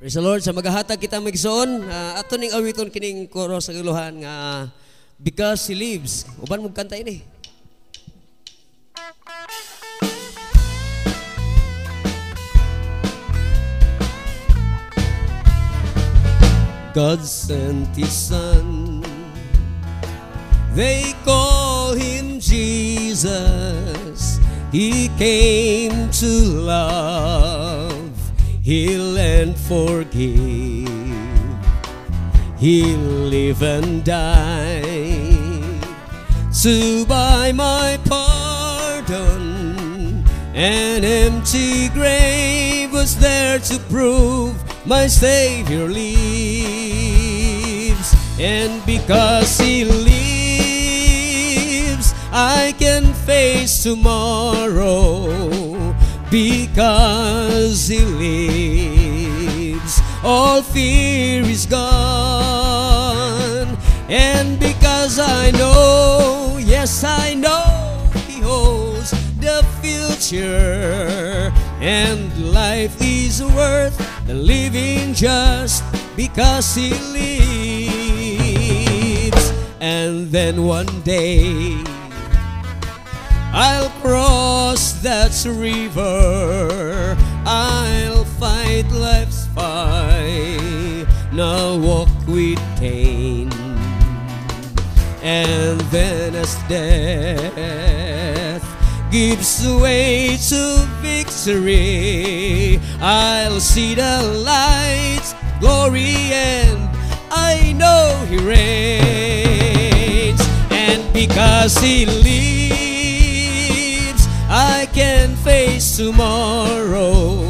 Praise the Lord. Sa magahatag kita magsoon, ato ning awiton kining koro sa iluhan nga Because He Lives. Uban mo kanta ini. God sent His Son. They call Him Jesus. He came to love, heal and forgive. He lived and died to buy my pardon. An empty grave was there to prove my Savior lives. And because He lives, I can face tomorrow. Because He lives, all fear is gone. And because I know, yes I know, He holds the future. And life is worth the living just because He lives. And then one day I'll cross that river, I'll fight life's fight, now walk with Cain. And then as death gives way to victory, I'll see the light's glory and I know He reigns. And because He lives, I can face tomorrow.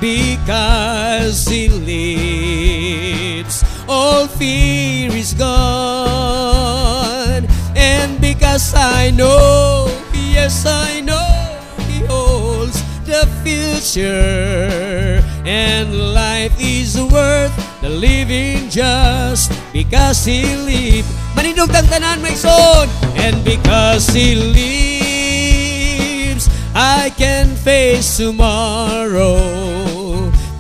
Because He lives, all fear is gone. And because I know, yes I know, He holds the future. And life is worth the living just because He lives. Manindog tang tanan may son. And because He lives, I can face tomorrow.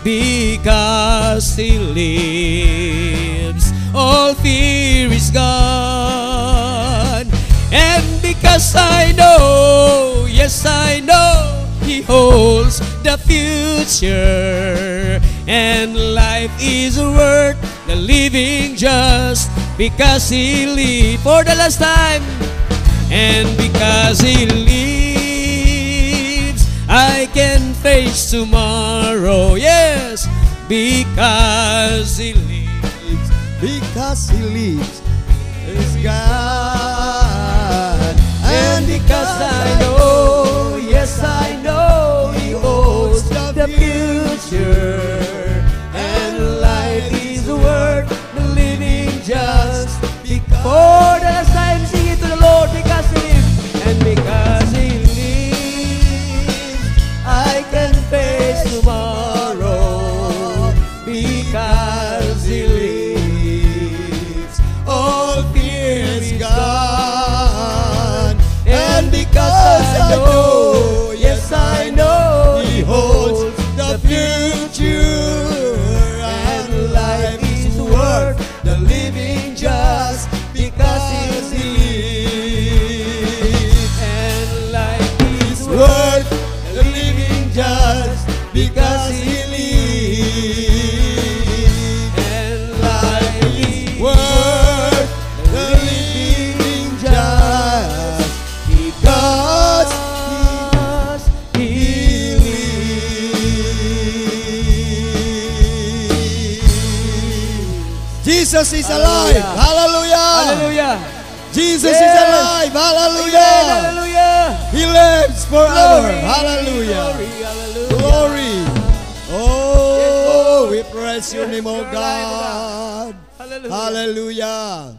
Because He lives, all fear is gone. And because I know, yes I know, He holds the future. And life is worth the living just because He lives. For the last time. And because He lives, I can face tomorrow. Yes, because He lives. Because He lives is God. And because I know, yes I know, He holds the future. And life is worth the living just because. For the last time, sing it to the Lord. Because He lives. And because He lives, I can face tomorrow. Because He lives, all fear is gone. And because I know, yes I know, He holds the future. And life is worth the living just because He lives. And life is worth the living just because He lives. And life is worth the living just because He lives. Jesus is alive. Hallelujah. Hallelujah. Jesus Yes. is alive. Hallelujah. Hallelujah. He lives forever. Glory. Hallelujah. Glory. Hallelujah. Glory. Oh, we praise Your name, O You're alive, God. Hallelujah. Hallelujah.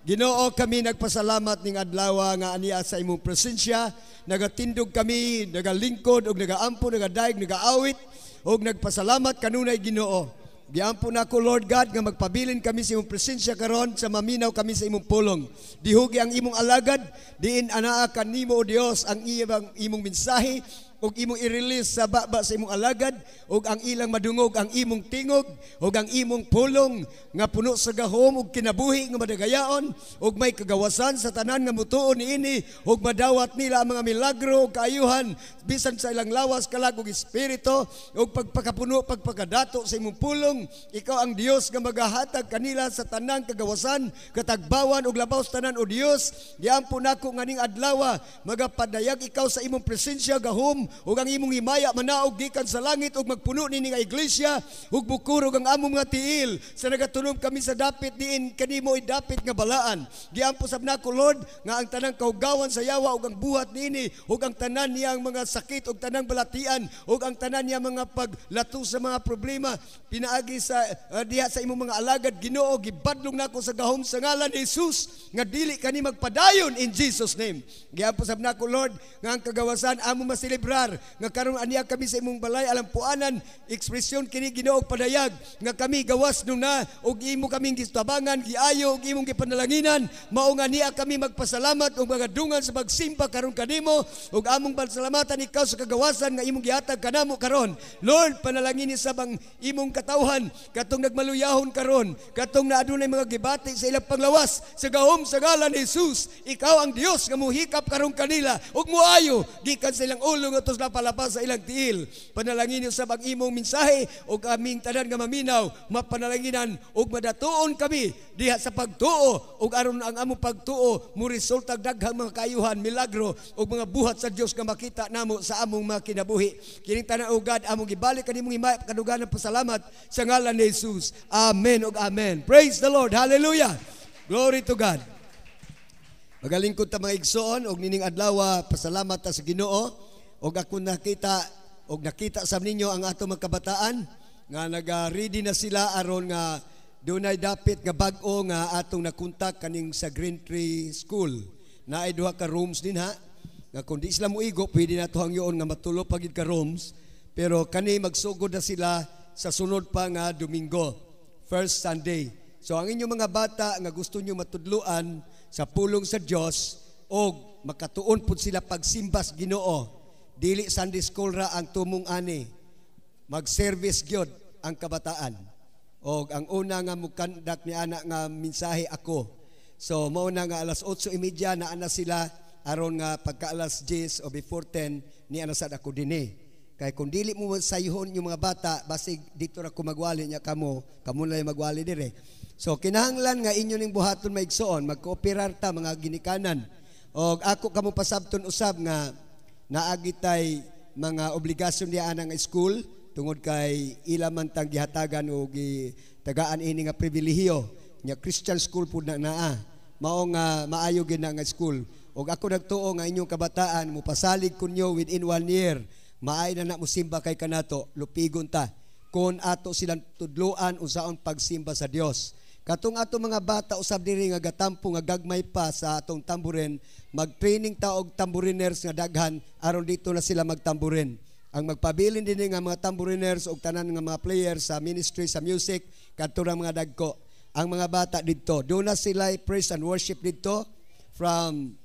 Ginoo, kami nagpasalamat ning adlaw nga aniya sa imong presensya. Nagatindog kami, nagalingkod og nagaampo, nagadaig, nagaawit og nagpasalamat kanunay Ginoo. Giampo na ko, Lord God, nga magpabilin kami sa imong presensya karon sa maminaw kami sa imong pulong. Dihugi ang imong alagad, diin anaa kanimo, O Dios, ang imong mensahe ug imong i-release sa baba sa imong alagad, ug ang ilang madungog ang imong tingog, ug ang imong pulong nga puno sa gahom ug kinabuhi nga madagayaon, ug may kagawasan sa tanan nga mutuon niini, ug madawat nila ang mga milagro ug kaayuhan bisan sa ilang lawas kalag ug espiritu, ug pagpakapuno pagpakadato sa imong pulong. Ikaw ang Dios nga magahatag kanila sa tanang kagawasan, katagbawan ug labaw sa tanan o Dios. Giampo nako nganing adlaw magapadayag ikaw sa imong presensya gahom ug ang imong himaya manaog gikan sa langit ug magpuno nini nga iglesia ug bukurog ang among mga tiil sa nagatunom kami sa dapit diin kanimo idapit nga balaan. Giampo sab nako Lord nga ang tanang kaugawan sa yawa ug ang buhat niini ug ang tanan niyang mga sakit ug tanang balatian ug ang tanan niya mga paglato sa mga problema pinaagi sa diha sa imong mga alagad Ginoo. Gibadlong nako sa gahom sa ngalan ni Jesus nga dili kani magpadayon in Jesus name. Giampo sab nako Lord nga ang kagawasan amo maselebrar nga karon aniya kami sa imong balay alampuanan ekspresyon kini Ginoo padayag nga kami gawas nung na ug imo kaming gistabangan giayo ug imong gipanalanginan mao nga niya kami magpasalamat ug magadungan sa pagsimba karon kanimo ug among pasalamatan ikaw sa kagawasan nga imong gihatag kanamo karon. Lord, panalangin ni sabang imong katawhan katong nagmaluyahon karon, katong naadunay mga gibati sa ilang panglawas sa gahom sa ngalan ni Jesus. Ikaw ang Dios nga muhikap karon kanila ug muayo gikan sa ilang ulo nga tos lapalapas sa ilang tiil. Panalangin niyo sa imong mensahe ug aming tanan nga maminaw mapanalanginan ug madatuon kami diha sa pagtuo ug aron ang among pagtuo mo resulta daghang mga kaayuhan, milagro ug mga buhat sa Dios nga makita namo sa among mga kinabuhi. Kining tanan o God among gibalik kanimong himaya kadugan ng pasalamat sa ngalan ni Jesus. Amen ug amen. Praise the Lord. Hallelujah. Glory to God. Magalingkod ta mga igsoon og nining adlaw pasalamat ta sa Ginoo og ako nakita sa ninyo ang ato mga kabataan nga naga-ready na sila aron nga dunay dapit nga bag-o nga atong nakontak kaning sa Green Tree School. Naay duha ka rooms din ha. Nga kung di sila muigo pwede na to hangyoon nga matulo pagid ka rooms, pero kani magsugod na sila sa sunod pa nga Domingo, first Sunday. So ang inyong mga bata nga gusto nyo matudluan sa pulong sa Dios og makatuon pud sila pagsimbas Ginoo, dili Sunday school ra ang tumong ani, mag-service gyud ang kabataan. Og ang una nga mukandak ni ana nga mensahe ako. So mao na nga alas 8:30 na ana sila aron nga pagka alas 10 o before 10 ni ana sad ako dinhi. Kay kung dili mo sayhon yung mga bata basig dito ra ko magwali nya kamo lang magwali dire. So kinahanglan nga inyo ning buhaton maigsoon, magkooperar ta mga ginikanan. Og ako kamo pasabton usab nga naagitay mga obligasyon diha nga school tungod kay ila man tang gihatagan og tagaan ini nga pribilehiyo nya Christian school pud na naa. Mao nga maayo gid nga school. Og ako nagtuo nga inyong kabataan mo pasalig kunyo within 1 year. Maay na mo simba kay kanato, lupigon ta kung ato silang tudluan unsaon pagsimba sa Dios. Katong ato mga bata usab diri nga gatampo nga gagmay pa sa atong tamburin, mag-training ta og tamburiners nga daghan aron dito na sila magtamburin. Ang magpabilin din nga mga tamburiners og tanan nga mga players sa ministry sa music kadto ra mga dagko. Ang mga bata dito, doon na sila praise and worship dito from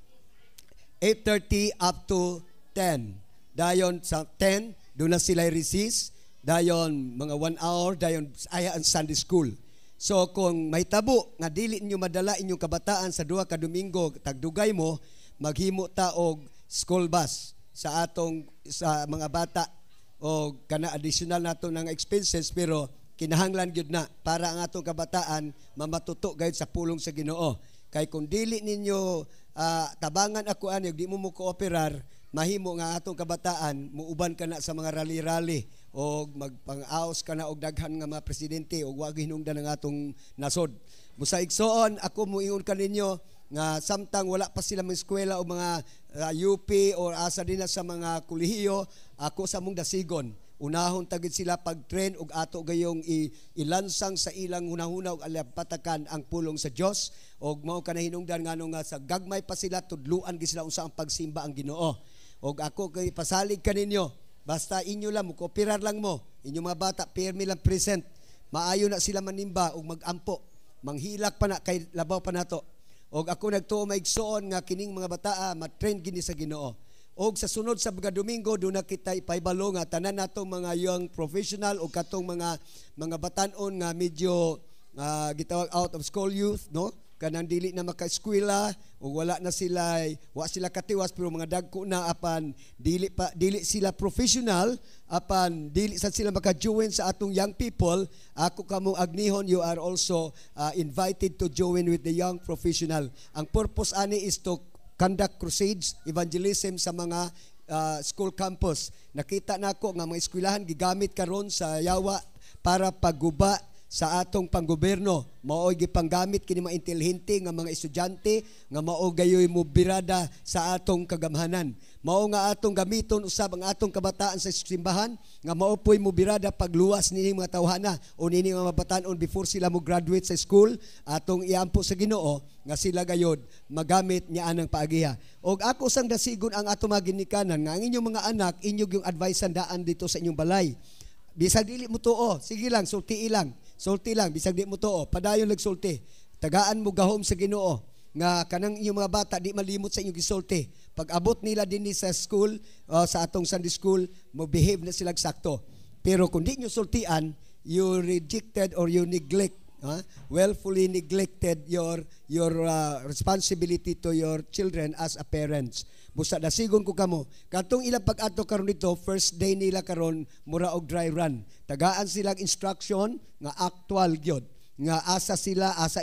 8:30 up to 10. Dayon sa 10, doon na sila resist. Dayon mga 1 hour, dayon aya ang Sunday school. So kung may tabo nga dili inyo madala inyong kabataan sa duha ka Domingo, tagdugay mo, maghimo ta og school bus sa mga bata o kana additional nato ng expenses, pero kinahanglan gyud na para ang atong kabataan mamatuto gayud sa pulong sa Ginoo. Kay kung dili ninyo tabangan ako ani di mo kooperar, mahimo nga atong kabataan muuban ka na sa mga rally-rally o magpang-aos ka na og daghan nga mga presidente o wag hinungdan ang atong nasod. Busa igsoon ako muingon kaninyo nga samtang wala pa sila mga eskwela o mga UP o asa din sa mga kolehiyo, ako sa mong dasigon unahon tagid sila pag-train og ato gayong ilansang sa ilang hunahuna og alapatakan ang pulong sa Dios og mao kana hinungdan ngano nga sa gagmay pa sila tudluan gid sila unsa ang pagsimba ang Ginoo. Og ako kay pasalig kaninyo, basta inyo lang mo kooperar lang mo, inyong mga bata permi lang present, maayo na sila manimba og magampo, manghilak pa na kay labaw pa nato. Og ako nagtuo maigsoon nga kining mga bataa matrain gini sa Ginoo. Og sa sunod sa mga Domingo doon na kita ipaybalo nga tanan natong mga young professional o katong mga batan-on nga medyo gitawag out of school youth, no? Kanang dili na maka-eskwela o wala sila katiwas pero mga dagko na apan dili sila professional apan dili sad sila maka-join sa atong young people. Ako kamo agnihon, you are also invited to join with the young professional. Ang purpose ani is to conduct crusades, evangelism sa mga school campus. Nakita nako nga mga eskwelahan gigamit karon sa yawa para pagguba sa atong panggobyerno. Mao'y gipanggamit kini mga intelihente nga mga estudyante nga mao gayoy mo birada sa atong kagamhanan. Mao nga atong gamiton usab ang atong kabataan sa simbahan nga mao po'y mo birada pagluwas nini mga tawhana o nini mga mabatan-on before sila mo graduate sa school. Atong iampo sa Ginoo nga sila gayod magamit niya anang paagiha. Og ako sang dasigon ang atong mga ginikanan nga ang inyong mga anak inyong yung advice daan dito sa inyong balay. Bisag dili mo tuo, sige lang, sulti lang, bisag di mo tuo, padayon nagsulti. Tagaan mo gahom sa Ginoo nga kanang inyong mga bata di malimot sa inyong gisulti. Pag abot nila dinhi sa school, sa atong Sunday school, mo behave na sila sakto. Pero kung di nyo sultian, you rejected or you neglect, willfully neglected your responsibility to your children as a parents. Busa dasigon ko kamo, katong ilang pag-ato karon dito, first day nila karon mura og dry run. Tagaan silang instruction nga actual gyud, nga asa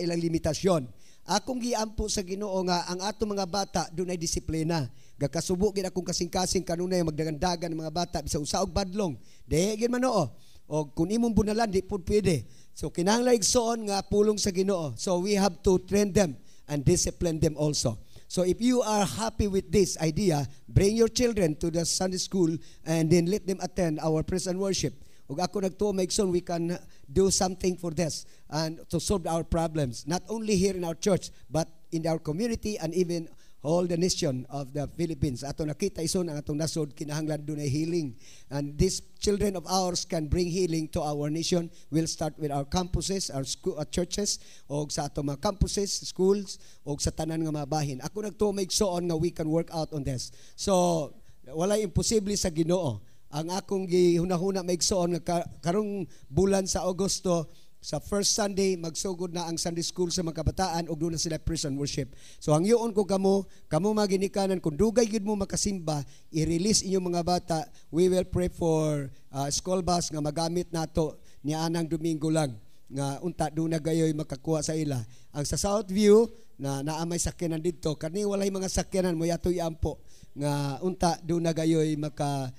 ilang limitasyon. Akong giampo sa Ginoo nga ang atong mga bata dunay disiplina. Gakasubo gid akong kasing-kasing kanunay magdagandagan ng mga bata bisag usa og badlong. Diha gid man oo. O kung imong bunalan di pud pwede. So kinahanglan igsoon nga pulong sa Ginoo. So we have to train them and discipline them also. So if you are happy with this idea, bring your children to the Sunday school and then let them attend our praise and worship. Ug ako nagtuo maigsoon we can do something for this and to solve our problems, not only here in our church but in our community and even all the nation of the Philippines. Ato nakita ison ang atong nasod kinahanglan dunay healing, and these children of ours can bring healing to our nation. We'll start with our campuses, our school, churches, o sa atong mga campuses, schools, o sa tanan nga mga bahin. Ako nagtuo maigsoon nga we can work out on this. So walay imposible sa Ginoo. Ang akong gihunahuna maigsoon nga karong bulan sa Agosto, sa first Sunday, magsugod na ang Sunday School sa mga kabataan ug doon na sila praise and worship. So ang yuon ko kamo mga ginikanan, kung dugay gid mo makasimba, i-release inyong mga bata. We will pray for school bus nga magamit nato ni anang Domingo lang nga unta doon na gayoy makakuha sa ila. Ang sa Southview na naamay sakyanan dito, kani walay mga sakyanan mo yato iampo nga unta doon na gayoy maka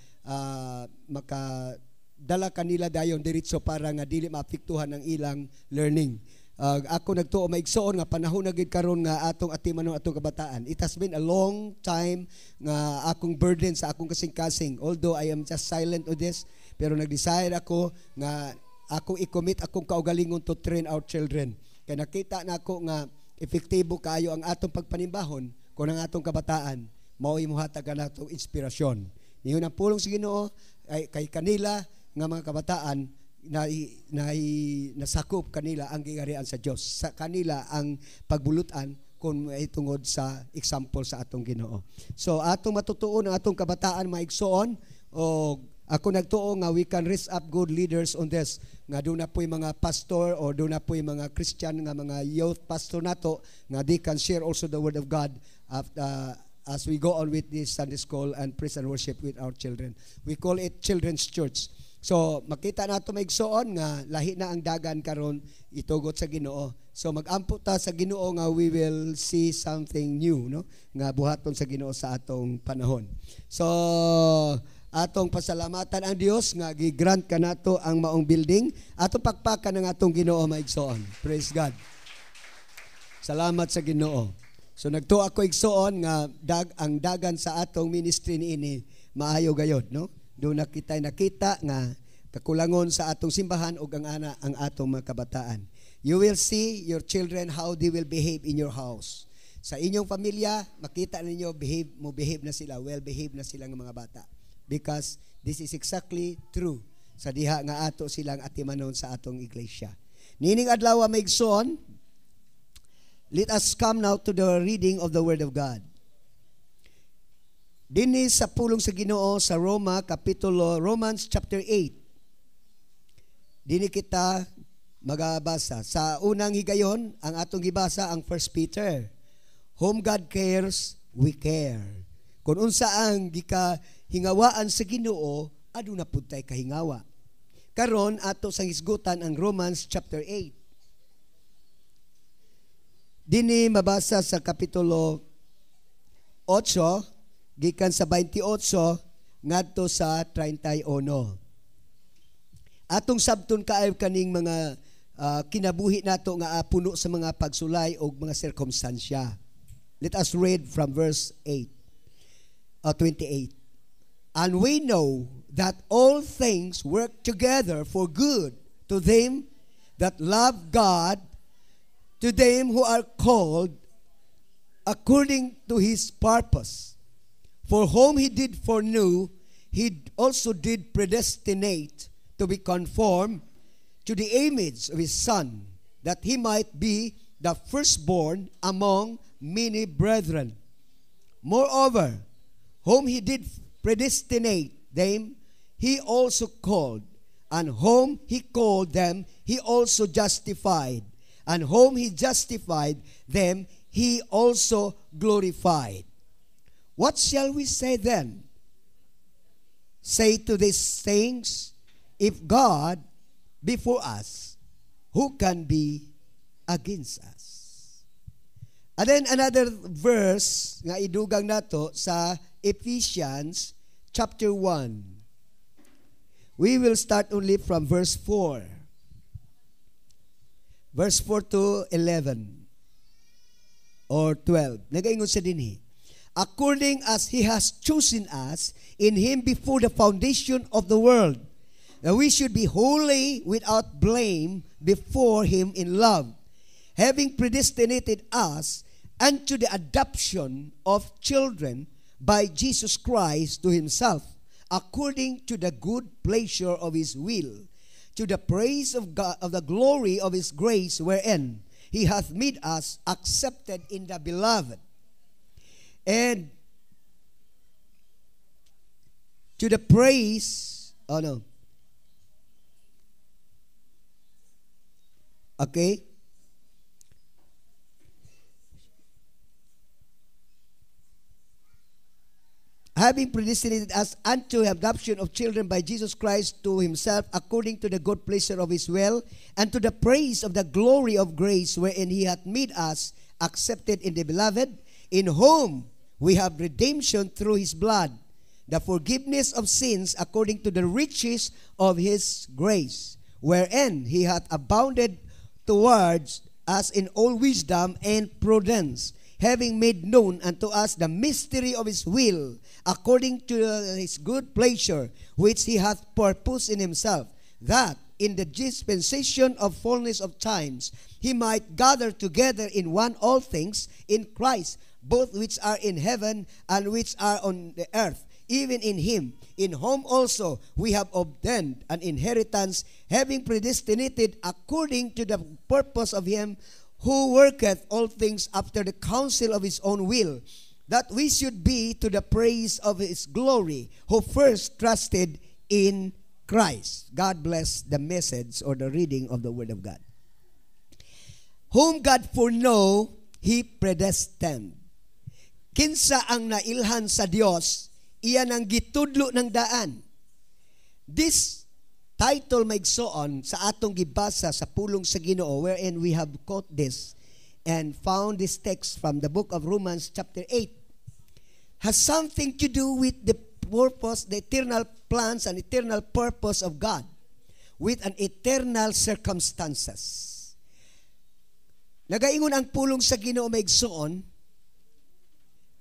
dala kanila dayon diretso para nga dili maapektuhan ang ilang learning. Ako nagtuo maigsoon nga panahon na gid karon nga atong atimanon atong kabataan. It has been a long time nga akong burden sa akong kasing-kasing. Although I am just silent on this, pero nag-decide ako nga ako i-commit akong kaugalingon to train our children. Kaya nakita na ako nga epektibo kayo ang atong pagpanimbahon kung ang atong kabataan mao imuhatag natong inspirasyon. Niyon ang pulong sa Ginoo ay kay kanila nga mga kabataan na nasakop kanila ang gingarian sa Dios, sa kanila ang pagbulutan kung itungod sa example sa atong Ginoo. So atong matutuon ang atong kabataan maigsoon, o ako nagtuo nga we can raise up good leaders on this, nga doon na po'y mga pastor o doon na po'y mga Christian nga mga youth pastor nato nga they can share also the word of God as we go on with this Sunday school and praise and worship with our children. We call it Children's Church. So makita nato maigsoon nga lahi na ang dagan karon itugot sa Ginoo. So magampo ta sa Ginoo nga we will see something new, no? Nga buhaton sa Ginoo sa atong panahon. So atong pasalamatan ang Dios nga gi-grant kanato ang maong building. Atong pakpakan ang atong Ginoo maigsoon. Praise God. Salamat sa Ginoo. So nagtuo ako igsoon nga ang dagan sa atong ministry niini maayo gayod, no? Doon nakita nga kakulangon sa atong simbahan ug ang atong mga kabataan. You will see your children how they will behave in your house. Sa inyong pamilya, makita ninyo behave na sila, well behave na sila ng mga bata. Because this is exactly true sa diha nga ato silang atimanon sa atong iglesia. Nining adlaw maigsoon, let us come now to the reading of the Word of God. Dinhi sa pulong sa Ginoo sa Romans chapter 8. Dinhi kita magabasa. Sa unang higayon, ang atong gibasa ang 1 Peter. Whom God cares, we care. Kung unsa ang hingawaan sa Ginoo, aduna pud tay kahingawa. Karon ato sang hisgutan ang Romans chapter 8. Dinhi mabasa sa kapitulo 8, gikan sa 28 ngadto sa 31. Atong sabton kaayo kaning mga kinabuhi nato nga puno sa mga pagsulay o mga sirkumstansya. Let us read from verse 28. And we know that all things work together for good to them that love God, to them who are called according to His purpose. For whom He did foreknow, He also did predestinate to be conformed to the image of His Son, that He might be the firstborn among many brethren. Moreover, whom He did predestinate, them He also called, and whom He called them, He also justified, and whom He justified, them He also glorified. What shall we say then? Say to these things, if God be for us, who can be against us? And then another verse nga idugang nato sa Ephesians chapter 1. We will start only from verse 4. Verse 4 to 11 or 12. Nagaingon sa dinhi. According as He has chosen us in Him before the foundation of the world, that we should be holy without blame before Him in love, having predestinated us unto the adoption of children by Jesus Christ to Himself, according to the good pleasure of His will, to the praise of God, of the glory of His grace, wherein He hath made us accepted in the Beloved, and to the praise, okay, having predestinated us unto adoption of children by Jesus Christ to Himself, according to the good pleasure of His will, and to the praise of the glory of grace, wherein He hath made us accepted in the Beloved, in whom we have redemption through His blood, the forgiveness of sins, according to the riches of His grace, wherein He hath abounded towards us in all wisdom and prudence, having made known unto us the mystery of His will, according to His good pleasure, which He hath purposed in Himself, that in the dispensation of fullness of times He might gather together in one all things in Christ, both which are in heaven and which are on the earth, even in Him, in whom also we have obtained an inheritance, having predestinated according to the purpose of Him who worketh all things after the counsel of His own will, that we should be to the praise of His glory, who first trusted in Christ. God bless the message or the reading of the Word of God. Whom God foreknow, He predestined. Kinsa ang nailhan sa Dios, iyan ang gitudlo ng daan. This title maigsoon sa atong gibasa sa pulong sa Ginoo, wherein we have quote this and found this text from the book of Romans chapter 8, has something to do with the purpose, the eternal plans and eternal purpose of God with an eternal circumstances. Nagaingon ang pulong sa Ginoo maigsoon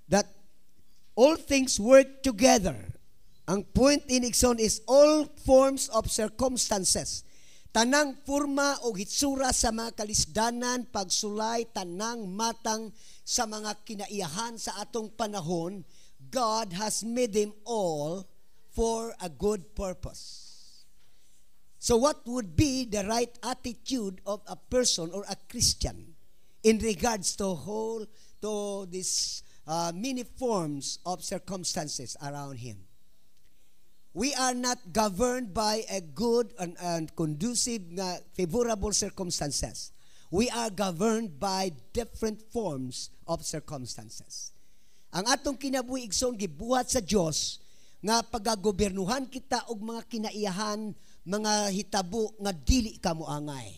that all things work together. Ang point in igsoon is all forms of circumstances. Tanang forma o hitsura sa mga kalisdanan, pagsulay, tanang matang sa mga kinaiyahan sa atong panahon, God has made them all for a good purpose. So what would be the right attitude of a person or a Christian in regards to this many forms of circumstances around him. We are not governed by a good and conducive, favorable circumstances. We are governed by different forms of circumstances. Ang atong kinabuhi igsoon gibuhat sa Dios nga pagagobernuhan kita og mga kinaiyahan, mga hitabo nga dili ka moangay.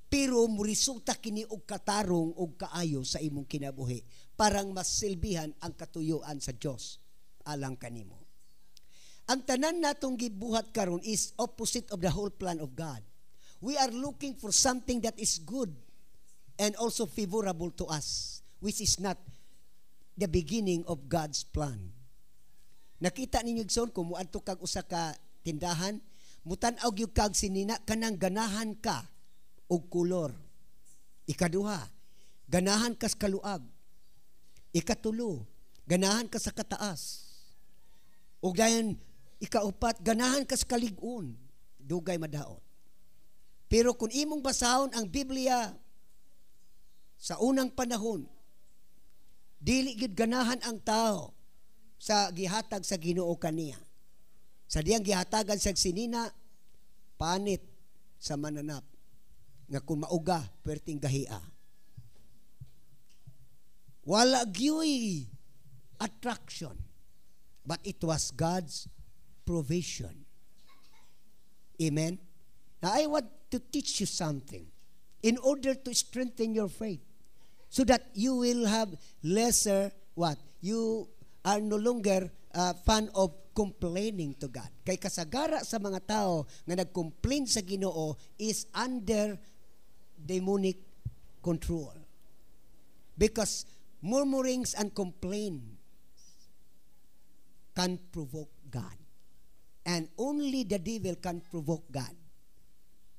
Pero muresulta kini og katarong og kaayo sa imong kinabuhi, parang mas silbihan ang katuyuan sa Dios alang kanimo. Ang tanan natong gibuhat karon is opposite of the whole plan of God. We are looking for something that is good and also favorable to us, which is not the beginning of God's plan. Nakita ninyo igsoon kung muadto kag usa ka tindahan, mutan-aw gyud kag sinina kanang ganahan ka og kulor. Ikaduha, ganahan ka sa kaluag. Ikatulo, ganahan ka sa kataas. Ug dayon ikaupat, ganahan ka sa kalig-on. Dugay madaot. Pero kung imong basahon ang Biblia sa unang panahon, dili gid ganahan ang tao sa gihatag sa Ginoo kaniya. Sa diyang gihatagan sa sinina, panit sa mananap nga kung mauga perting gahia. Wala gyoy attraction, but it was God's provision. Amen? Now, I want to teach you something in order to strengthen your faith so that you will have lesser what? You are no longer fan of complaining to God. Kay kasagara sa mga tao nga nag-complain sa Ginoo is under demonic control. Because murmurings and complaint can provoke God. And only the devil can provoke God.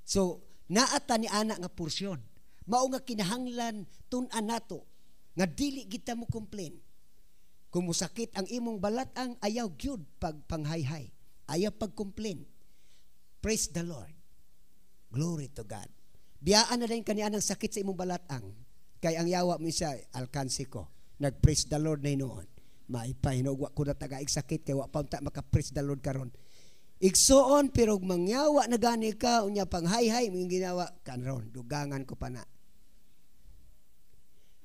So, naata ni ana nga porsyon. Mao nga kinahanglan tun-an nato nga dili kita mo complain. Kung musakit ang imong balat-ang, ayaw gyud pagpanghayhay. Ayaw pag-complain. Praise the Lord. Glory to God. Biyaan na rin kaniya ng sakit sa imong balat-ang. Kay ang yawa mo siya, alkansi ko. Nag-praise the Lord na inoon. Maipay, hinugwa ko na taga-ig sakit, kaya wapam ta maka-praise the Lord karon. Igsoon, pero mangyawa na gani ka, unya panghayhay, mong ginawa, kanron, dugangan ko pa na.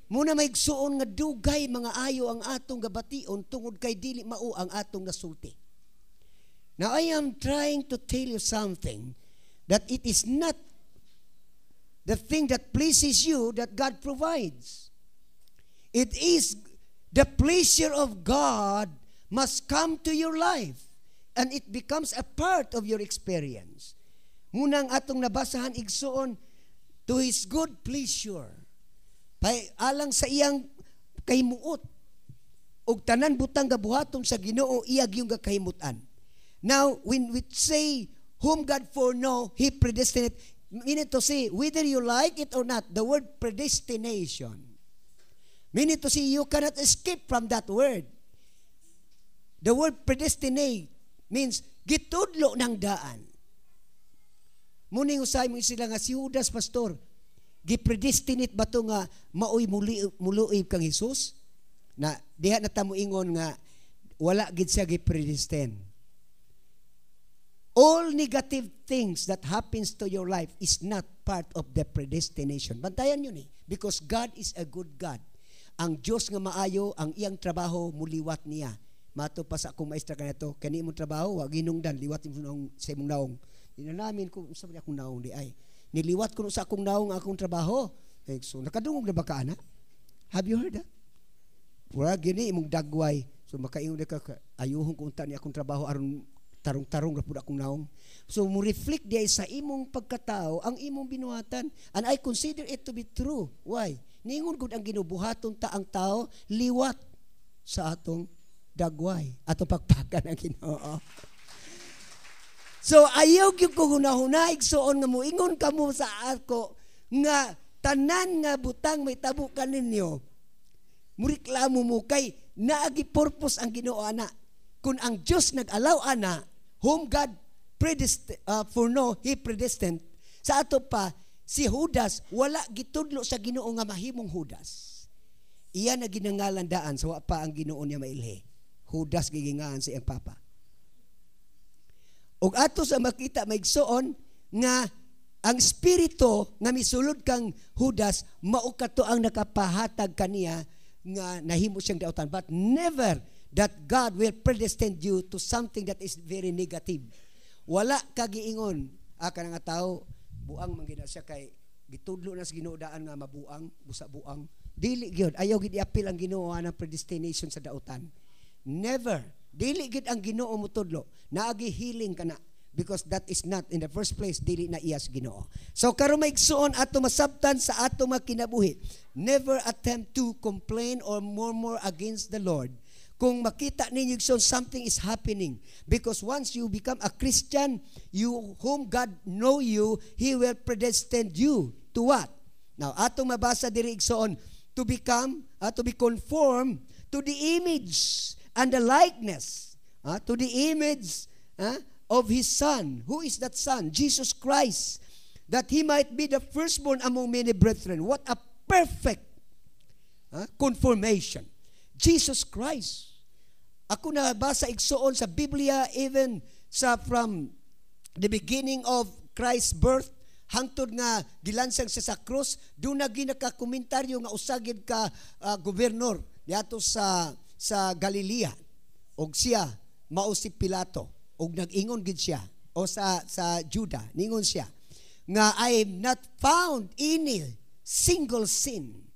Muna may igsoon nga dugay mga ayo ang atong gabation tungod kay dili mao ang atong nasulti. Now I am trying to tell you something that it is not the thing that pleases you that God provides. It is the pleasure of God must come to your life and it becomes a part of your experience. Munang atong nabasahan igsoon, to His good pleasure. Alang sa iyang kahimuot ug tanan butang gabuhaton sa Ginoo iyag yung gakahimutan. Now, when we say whom God foreknow, He predestined, meaning to say whether you like it or not, the word predestination. Meaning to say you cannot escape from that word. The word predestinate means gitudlo ng daan. Muning usay mo sila nga si Judas pastor, gipredestinate ba to nga maoy muluoy kang Hesus? Na diha na tamo ingon nga wala gid siya gipredestinate. All negative things that happens to your life is not part of the predestination. Bantayan yun because God is a good God. Ang Diyos nga maayo, ang iyang trabaho muliwat niya. Mato pa sa akong maestra kanito, kani imong trabaho, wag hinungdan, liwat imong sa imong naong. Dinanamin ko, sa akong naong di ay. Niliwat ko sa akong naong akong trabaho. So, nakadungog na ba ka, ana? Have you heard that? Wala, gini, imong dagway. So, makaingon ka, ayuhon kung ta ni akong trabaho, aron tarong-tarong na po akong naong. So, mo reflect diay sa imong pagkatao, ang imong binuhatan. And I consider it to be true. Why? Ningon gud ang ginubuhaton ta ang tao, liwat sa atong dagway. Ato pagpakan ang Ginoo. So, ayaw gyud ko hunahuna, igsoon nga mo, ingon ka mo sa ako, nga tanan nga butang may tabo ka ninyo, muriklamo mo kay naagi purpose ang Ginoo ana. Kung ang Diyos nag-allow ana, whom God foreknow, He predestined, sa ato pa, si Judas, wala gitudlo sa Ginoo nga mahimong Judas. iya na ginangalandaan sa wa pa ang Ginoo niya mailhi. Judas gigingaan sa iyang papa. Og ato sa makita maigsoon nga ang espiritu nga misulod kang Judas mao kato ang nakapahatag kaniya nga nahimo siyang dautan, but never that God will predestine you to something that is very negative. Wala ka giingon kana nga tao buang man gina siya kay gitudlo na sa Ginoo daan nga mabuang busa buang. Dili gyud ayaw gid iapil ang Ginoo ang predestination sa dautan. Never. Dili gid ang Ginoo mutudlo. Naagi healing kana because that is not in the first place dili na iyas Ginoo. So karon maigsuon ato masabtan sa ato makinabuhi. Never attempt to complain or murmur against the Lord. Kung makita ninyo so something is happening, because once you become a Christian, you whom God know you, He will predestine you to what? Now atong mabasa diri igsoon to become to be conformed to the image and the likeness to the image of His Son. Who is that Son? Jesus Christ. That He might be the firstborn among many brethren. What a perfect conformation. Jesus Christ. Ako nabasa igsoon sa Biblia, even from the beginning of Christ's birth, hangtod nga gilansang siya sa krus, doon na ginakakomentaryo nga usagid ka gobernador diato sa Galilea. Og siya mao si Pilato. Og nag-ingon gid siya o sa Juda, ningon siya nga I am not found any single sin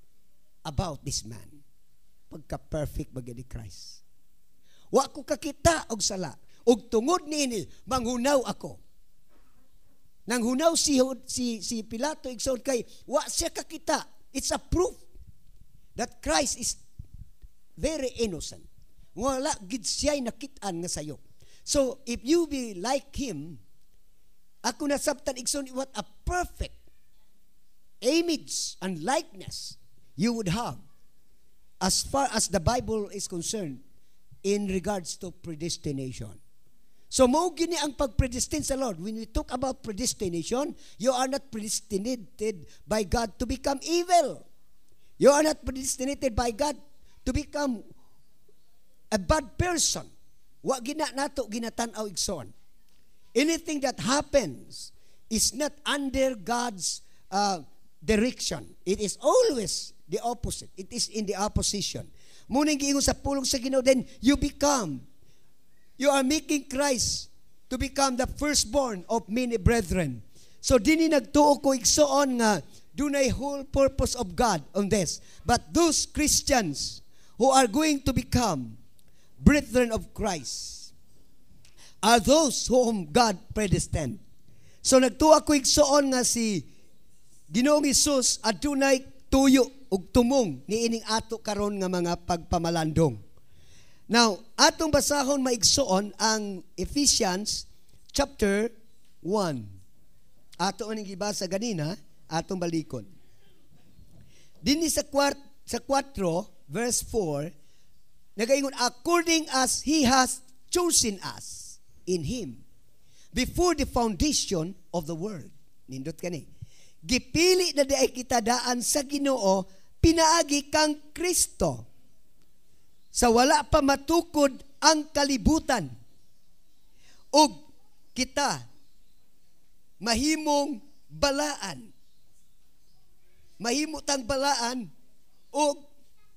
about this man. Pagka-perfect bagay ni Christ. Wa ko kakita og sala. Og tungod niini manghunaw ako. Nang hunaw si Pilato igsoon kay wa siya kakita. It's a proof that Christ is very innocent. Wala gid siya nakitaan nga sayo. So if you be like him, ako nasabtan igsoon what a perfect image and likeness you would have as far as the Bible is concerned in regards to predestination. So mao gini ang pagpredestine sa Lord. When we talk about predestination, you are not predestinated by God to become evil. You are not predestinated by God to become a bad person. Wa gina nato ginatan-aw igsoon. Anything that happens is not under God's direction. It is always the opposite. It is in the opposition. Munang giingon sa pulong sa Ginoo, then you are making Christ to become the firstborn of many brethren. So dini nagtuo ko igsoon nga dunay whole purpose of God on this. But those Christians who are going to become brethren of Christ are those whom God predestined. So nagtuo ko igsoon nga si Ginoong Hesus adunay tuyo ug tumong niining ato karon nga mga pagpamalandong. Now, atong basahon maigsoon ang Ephesians chapter 1. Ato aning gibasa ganina, atong balikon. Dinhi sa 4 verse 4, nagaingon according as He has chosen us in Him before the foundation of the world. Nindot kani. Gipili na diay kita daan sa Ginoo pinaagi kang Kristo. Sa wala pa matukod ang kalibutan. Og kita mahimong balaan. Mahimo tang balaan og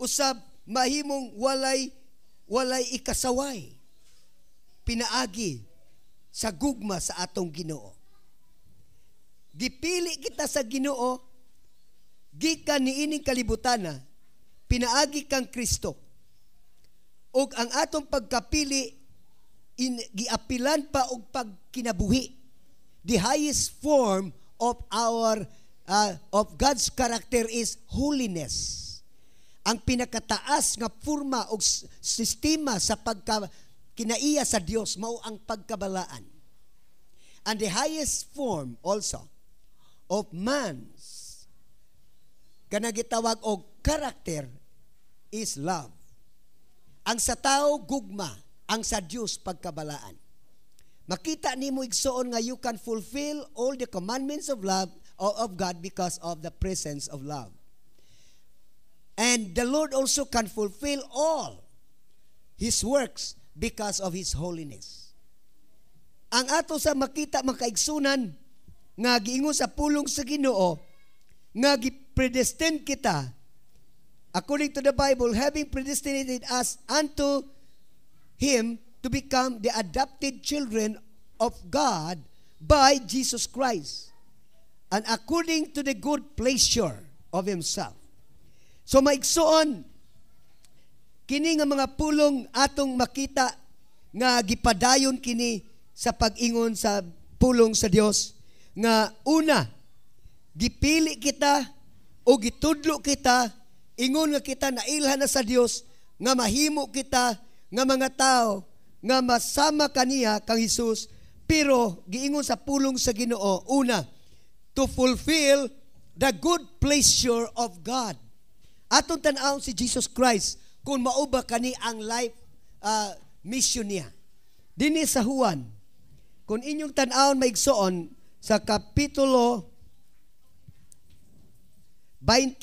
usab mahimong walay ikasaway. Pinaagi sa gugma sa atong Ginoo. Gipili kita sa Ginoo gikan niining kalibutana pinaagi kang Kristo. Og ang atong pagkapili giapilan pa og pagkinabuhi. The highest form of of God's character is holiness. Ang pinakataas nga forma og sistema sa kinaiya sa Dios mao ang pagkabalaan. And the highest form also of man's kana gitawag og character is love. Ang sa tao gugma, ang sa Dios pagkabalaan. Makita nimo igsoon nga you can fulfill all the commandments of love of God because of the presence of love. And the Lord also can fulfill all His works because of His holiness. Ang ato sa makita makaigsunan nga giingon sa pulong sa Ginoo nga gipredestined kita according to the Bible, having predestinated us unto Him to become the adopted children of God by Jesus Christ, and according to the good pleasure of Himself. So maigsoon, kini nga mga pulong atong makita nga gipadayon kini sa pag-ingon sa pulong sa Dios nga una, gipili kita o gitudlo kita, ingon nga kita nailhan na sa Dios nga mahimo kita nga mga tao nga masama kaniya kang Hesus, pero giingon sa pulong sa Ginoo, una, to fulfill the good pleasure of God. Atong tan-awon si Jesus Christ kung mauba kani ang life mission niya. Dinhi sa Juan, kung inyong tan-awon maigsoon sa kapitulo 8,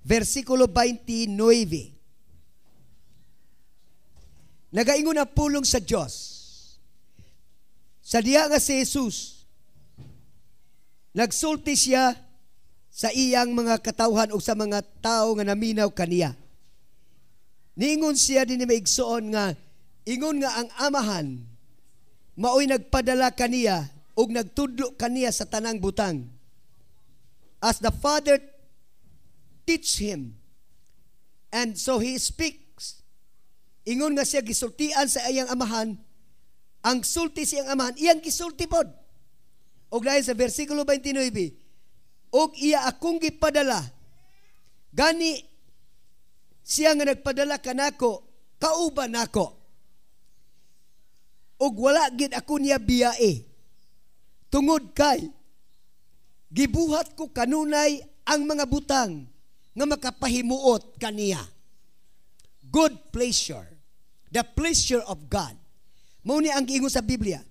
versikulo 29. Nagaingon ang pulong sa Diyos. Sa diha nga si Jesus, nagsulti siya sa iyang mga katawhan o sa mga tao nga naminaw kaniya. Niingon siya din ni maigsoon nga, ingon nga ang amahan, maoy nagpadala kaniya o nagtudlo kaniya sa tanang butang. As the Father teach Him, and so He speaks. Ingon nga siya gisultian sa iyang amahan, ang sulti siyang amahan, iyang gisulti pod. Og dahil sa versikulo 29, og iya akong gipadala, gani siya nga nagpadala kanako, kauban nako. Og wala gid ako niya biyae. Tungod kay gibuhat ko kanunay ang mga butang nga makapahimuot kaniya. Good pleasure. The pleasure of God. Mao ni ang giingon sa Biblia,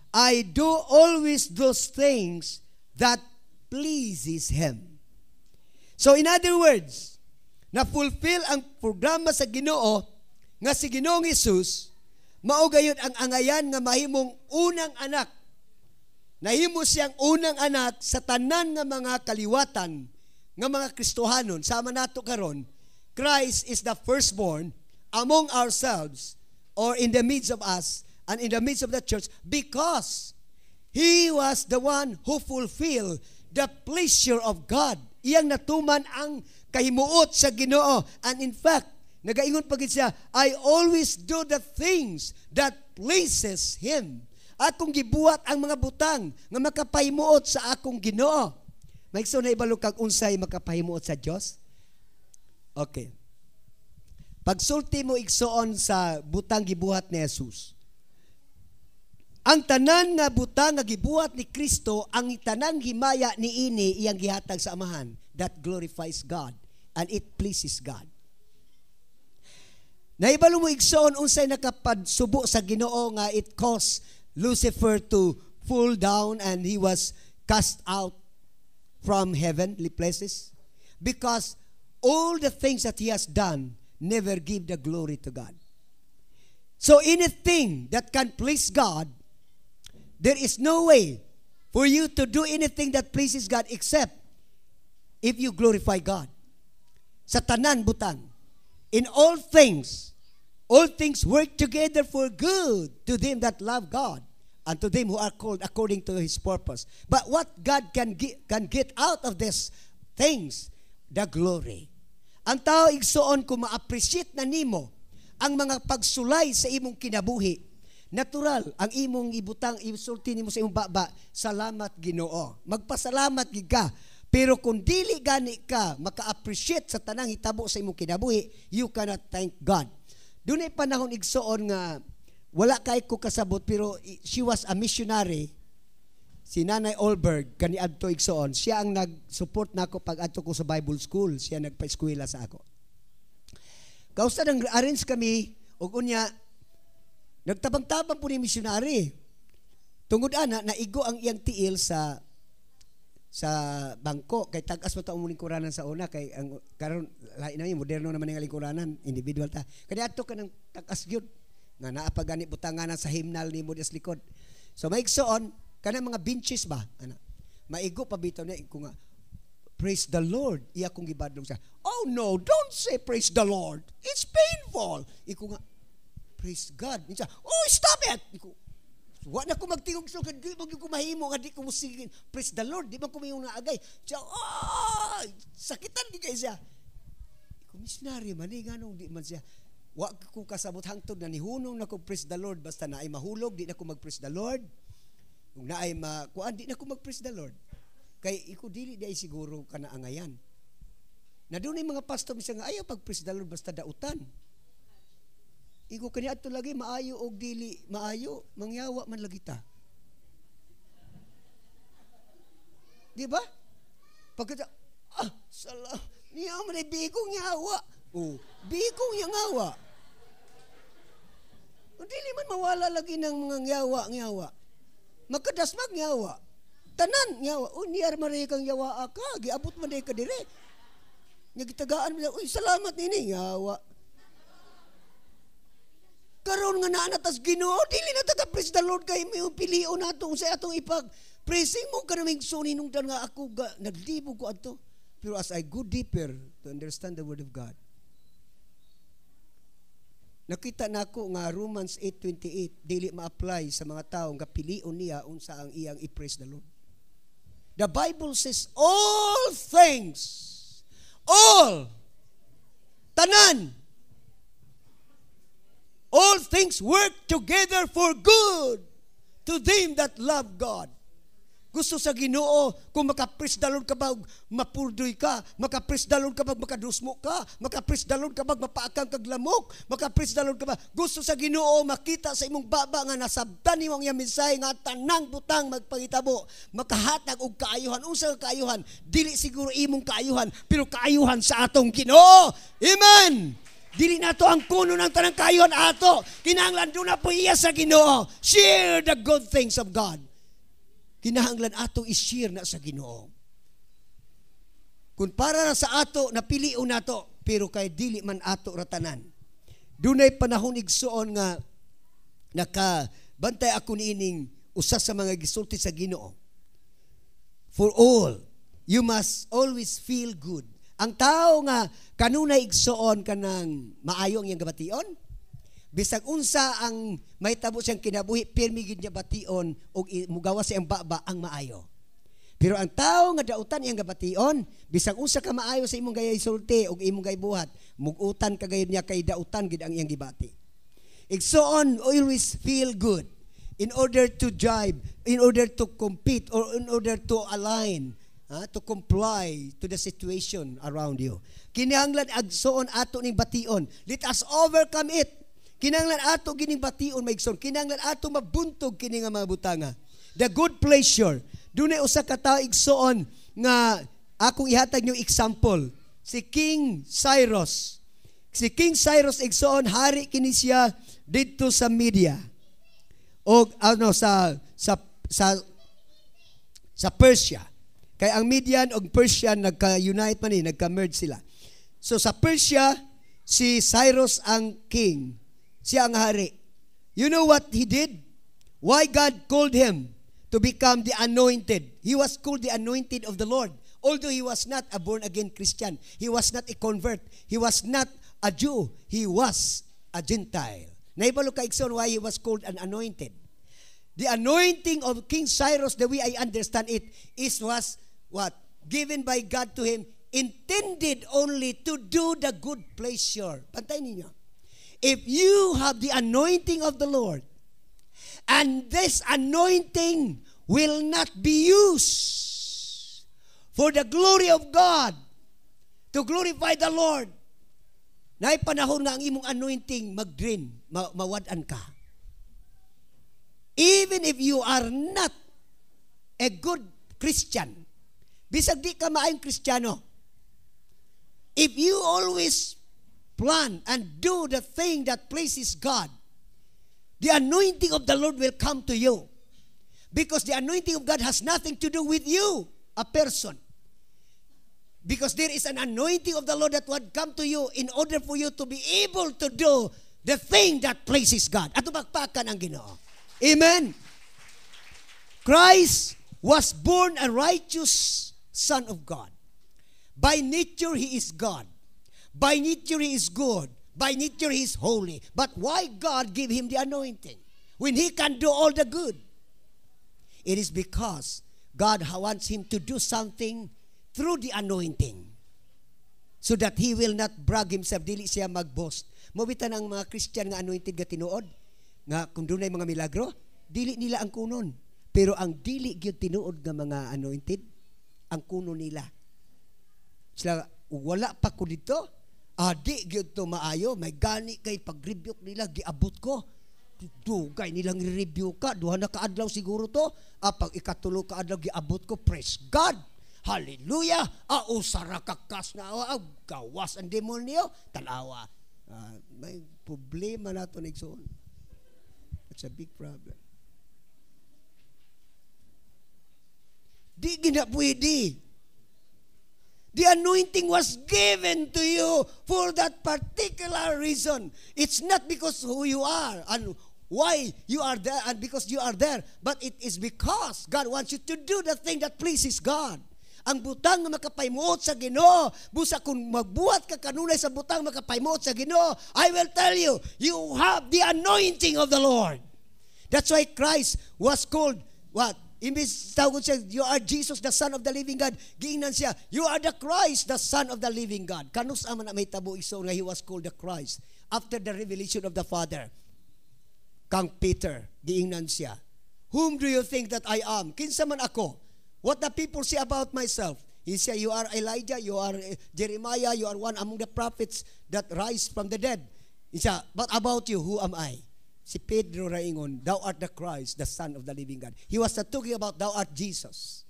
I do always those things that pleases Him. So in other words, na-fulfill ang programa sa Ginoo nga si Ginoong Hesus, mao gayud ang angayan nga mahimong unang anak. Nahimo siyang unang anak sa tanan nga mga kaliwatan nga mga Kristohanon. Sama nato karon, Christ is the firstborn among ourselves or in the midst of us and in the midst of the church because He was the one who fulfilled the pleasure of God. Iyang natuman ang kahimuot sa Ginoo. And in fact, nagaingon pa gid siya, I always do the things that pleases Him. Akong gibuhat ang mga butang nga makapahimuot sa akong Ginoo. Maigsoon na ibalo kag unsay makapahimuot sa Dios? Okay. Pagsulti mo igsoon sa butang gibuhat ni Jesus. Ang tanan nga butang nga gibuhat ni Kristo, ang tanang himaya ni ini iyang gihatag sa amahan, that glorifies God and it pleases God. Naibalo mo igsoon unsay nakapadsubo sa Ginoo nga it caused Lucifer to fall down and he was cast out from heavenly places because all the things that he has done never give the glory to God. So anything that can please God, there is no way for you to do anything that pleases God except if you glorify God. Sa tanan butang, in all things work together for good to them that love God and to them who are called according to His purpose. But what God can get out of these things, the glory. Ang tao igsoon kung ma-appreciate na nimo ang mga pagsulay sa imong kinabuhi. Natural, ang imong ibutang, isulti nimo sa imong baba, salamat Ginoo. Magpasalamat gid ka. Pero kung dili gani ka maka-appreciate sa tanang hitabo sa imong kinabuhi, you cannot thank God. Dunay panahon igsoon nga wala kay ko kasabot pero she was a missionary. Si Nanay Olberg, kaniadto igsoon, siya ang nag-support nako pag adto ko sa Bible school. Siya nagpa-eskwela sa ako. Kausa nang arrange kami, og unya, nagtabang-tabang po ni missionary. Tungod ana, naigo ang iyang tiil sa sa bangko kay tagas mo ta umuling lingkuranan sa una kay ang karon lain na moderno naman nga lingkuranan individual ta kani adto ka nang tagas gyud nga naa pa gani butanganan sa himnal nimo dis likod so maigsoon kana mga benches ba ana maigo pa bitaw na ko nga praise the Lord iya kong gibadlong sa oh no don't say praise the Lord it's painful iko nga praise God minsan oh stop it iko wa na ko magtingog so di man ko mahimo nga di ko musigin praise the Lord di man ko mayong naagay so oh sakitan di kay siya ko missionary man nganong di man siya wa ko kasabot hangtod na nihunong na ko praise the Lord basta naay mahulog di na ko mag praise the Lord kung naay kuan di na ko mag praise the Lord kay iko dili di ay siguro kana angayan na dunay mga pastor misang ayaw pag praise the Lord basta dautan. Iko kani adto lagi maayo og dili maayo mangyawa man lagi ta. Di ba? Pagkata salah niya man bigong yawa. Oh, bigong yang awa. Dili man mawala lagi ng mga nyawa. Makadas magnyawa. Tanan nyawa. Oh, niyar man kang yawa ka, giabot man ka dire. Nya gitagaan mo, uy salamat nini yawa. Karon nga naa tas Ginoo dili na ta praise the Lord kay may pilion nato sa atong ipag praising mo kanaming suni nung dan nga ako naglibog ko adto pero as I go deeper to understand the word of God nakita nako nga Romans 8:28 dili ma-apply sa mga tawo nga pilion niya unsa ang iyang i-praise the Lord. The Bible says all things tanan all things work together for good to them that love God. Gusto sa Ginoo, kung maka-praise the Lord kapag mapurdoy ka, maka-praise the Lord kapag makadusmo ka, maka-praise the Lord kapag mapaakang kaglamok, maka-praise the Lord kapag gusto sa Ginoo makita sa imong baba nga nasabtan nimo ang iyang mensahe nga tanang butang magpangitabo, makahatag og kaayuhan. Unsa ka kaayuhan? Dili siguro imong kaayuhan, pero kaayuhan sa atong Ginoo. Amen. Dili nato ang kuno ng tanang kayon ato. Kinahanglan doon na po iya sa Ginoo. Share the good things of God. Kinahanglan ato i-share na sa Ginoo. Kung para na sa ato, napiliw nato, pero kay dili man ato ratanan. Dunay panahon igsuon nga nakabantay ako niining usa sa mga gisulti sa Ginoo. For all, you must always feel good. Ang tao nga kanunay igsuon kanang maayo ang iyang gabation, bisag unsa ang mahitabo siyang kinabuhi, pirmi gid niya bation og mugawas siyang baba ang maayo. Pero ang tao nga dautan iyang gabation, bisag unsa ka maayo sa imong gayay sulti og imong gayay buhat, mugutan ka gayud niya kay dautan gid ang iyang gibati. Igsuon always feel good in order to drive, in order to compete or in order to align, to comply to the situation around you. Kinahanglan agsoon ato ning bation. Let us overcome it. Kinahanglan ato gining bation maigsoon. Kinahanglan ato mabuntog kini nga mga butanga. The good pleasure. Dunay usa ka tawo igsoon nga akong ihatag niyo example. Si King Cyrus. Si King Cyrus igsoon hari kini siya didto sa media. O sa Persia. Kay ang Median o Persian nagka-unite man nagka-merge sila. So sa Persia, si Cyrus ang king. Siya ang hari. You know what he did? Why God called him to become the anointed? He was called the anointed of the Lord. Although he was not a born-again Christian. He was not a convert. He was not a Jew. He was a Gentile. Naibalo ka ikson why he was called an anointed. The anointing of King Cyrus, the way I understand it, was what? Given by God to him, intended only to do the good pleasure. Pantay ninyo. If you have the anointing of the Lord, and this anointing will not be used for the glory of God, to glorify the Lord, naay panahon nga ang imong anointing mag-drain, mawad-an ka. Even if you are not a good Christian, bisag di ka maayong Kristiyano, if you always plan and do the thing that pleases God, the anointing of the Lord will come to you. Because the anointing of God has nothing to do with you. a person. Because there is an anointing of the Lord that would come to you in order for you to be able to do the thing that pleases God. At bakpakan ang Ginoo. Amen. Christ was born a righteous Son of God. By nature, He is God. By nature, He is good. By nature, He is holy. But why God give Him the anointing when He can do all the good? It is because God wants Him to do something through the anointing so that He will not brag Himself, dili siya mag-boast. Mabitan ang mga Christian nga anointed nga tinuod, nga kung doon ay mga milagro, dili nila ang kunon. Pero ang dili gyud tinuod nga mga anointed, ang kunon nila. Sila, wala pa ko dito, di gyud to maayo, may gani kay pag-rebuke nila, giabot ko. Dugay nilang i-review ka, duha na kaadlaw siguro to, pag ikatulo kaadlaw giabot ko, praise God. Hallelujah! Usara kakas na gawas ang demonyo. Talawa. May problema na ito na igsoon. It's a big problem. Di gina pwede. The anointing was given to you for that particular reason. It's not because who you are and why you are there and because you are there, but it is because God wants you to do the thing that pleases God. Ang butang nga makapaymuot sa Ginoo, busa kung magbuhat ka kanunay sa butang makapaymuot sa Ginoo, I will tell you, you have the anointing of the Lord. That's why Christ was called, what? Imbis tawag siya, you are Jesus, the Son of the living God. Giingnan siya, you are the Christ, the Son of the living God. Kanus aman na may tabo iso nga he was called the Christ. After the revelation of the Father, Kang Peter, giingnan siya, whom do you think that I am? Kinsa man ako? What the people say about myself? He said, you are Elijah, you are Jeremiah, you are one among the prophets that rise from the dead. He said, but about you, who am I? Si Pedro raingon, thou art the Christ, the Son of the living God. He was not talking about thou art Jesus.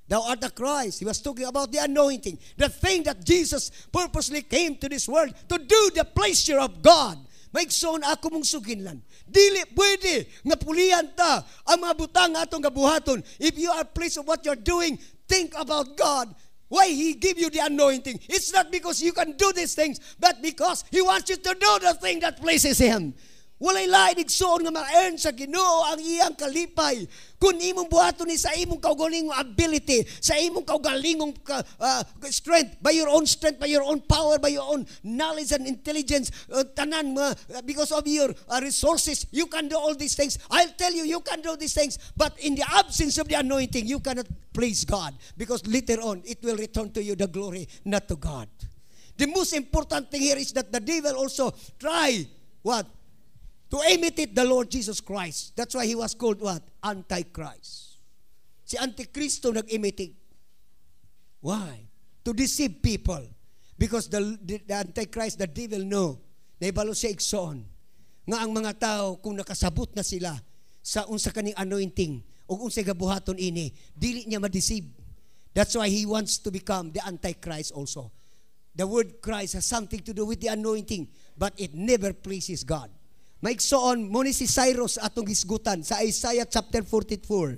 Thou art the Christ. He was talking about the anointing. The thing that Jesus purposely came to this world to do the pleasure of God. Maigsoon ako mong suginlan. Dili pwede nga pulihan ta ang mga butang atong gabuhaton. If you are pleased with what you're doing, think about God. Why He give you the anointing? It's not because you can do these things, but because He wants you to do the thing that pleases Him. Walay lain igsoon nga ma-earn sa Ginoo ang iyang kalipay. Kung imong buhaton ni sa imong kaugalingong ability, sa imong kaugalingong strength, by your own strength, by your own power, by your own knowledge and intelligence, tanan because of your resources, you can do all these things. I'll tell you, you can do these things, but in the absence of the anointing, you cannot please God, because later on, it will return to you the glory, not to God. The most important thing here is that the devil also try, what? To imitate the Lord Jesus Christ. That's why He was called what? Antichrist. Si Antikristo nag-imitate. Why? To deceive people. Because the Antichrist, the devil know, naibalo siya igsoon, nga ang mga tao, kung nakasabot na sila sa unsa kaning anointing, o unsay gabuhaton ini, dili niya ma-deceive. That's why he wants to become the Antichrist also. The word Christ has something to do with the anointing, but it never pleases God. Maigsoon, muna si Cyrus atong hisgutan sa Isaiah chapter 44.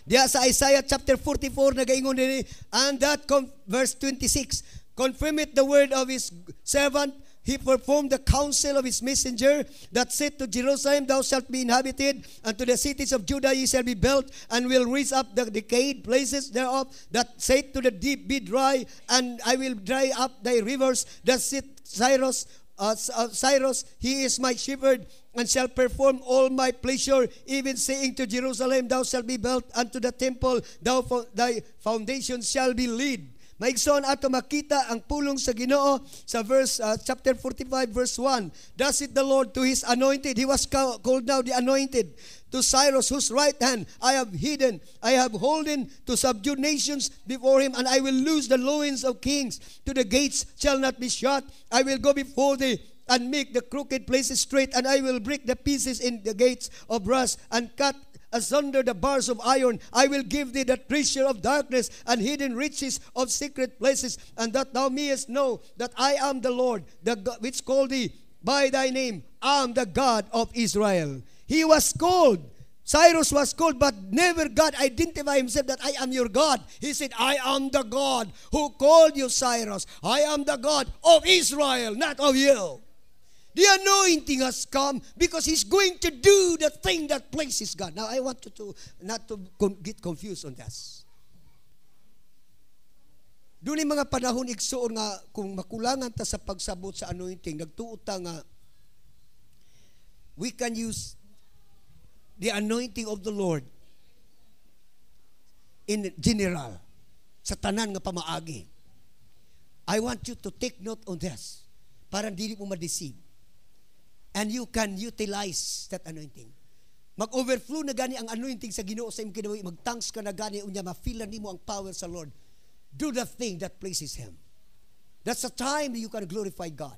Diya sa Isaiah chapter 44, nagaingon din, and that, verse 26, confirmeth the word of His servant, He performed the counsel of His messenger, that said to Jerusalem, thou shalt be inhabited, and to the cities of Judah ye shall be built, and will raise up the decayed places thereof, that said to the deep, be dry, and I will dry up thy rivers, that said Cyrus, he is my shepherd, and shall perform all my pleasure, even saying to Jerusalem, thou shalt be built unto the temple, thy foundation shall be laid. Maigsoon ato makita ang pulong sa Ginoo sa verse chapter 45 verse 1. Thus it the Lord to His anointed. He was called now the anointed. To Cyrus, whose right hand I have hidden, I have holden to subdue nations before him, and I will loose the loins of kings. To the gates shall not be shut. I will go before thee, and make the crooked places straight, and I will break the pieces in the gates of brass, and cut asunder the bars of iron. I will give thee the treasure of darkness, and hidden riches of secret places, and that thou mayest know that I am the Lord, the God which called thee by thy name. I am the God of Israel. He was called Cyrus was called, but never God identified himself that I am your God. He said, I am the God who called you Cyrus. I am the God of Israel, not of you. The anointing has come because He's going to do the thing that pleases God. Now, I want you to not to get confused on this. Doon yung mga panahon igsoon nga kung makulangan ta sa pagsabot sa anointing, nagtuot ta nga we can use the anointing of the Lord in general, sa tanan nga pamaagi. I want you to take note on this para dili mo ma-deceive. And you can utilize that anointing. Mag-overflow na gani ang anointing sa Ginoo sa imong kinabuhi, mag-thanks ka na gani unya ma-feel nimo ang power sa Lord. Do the thing that pleases Him. That's the time you can glorify God.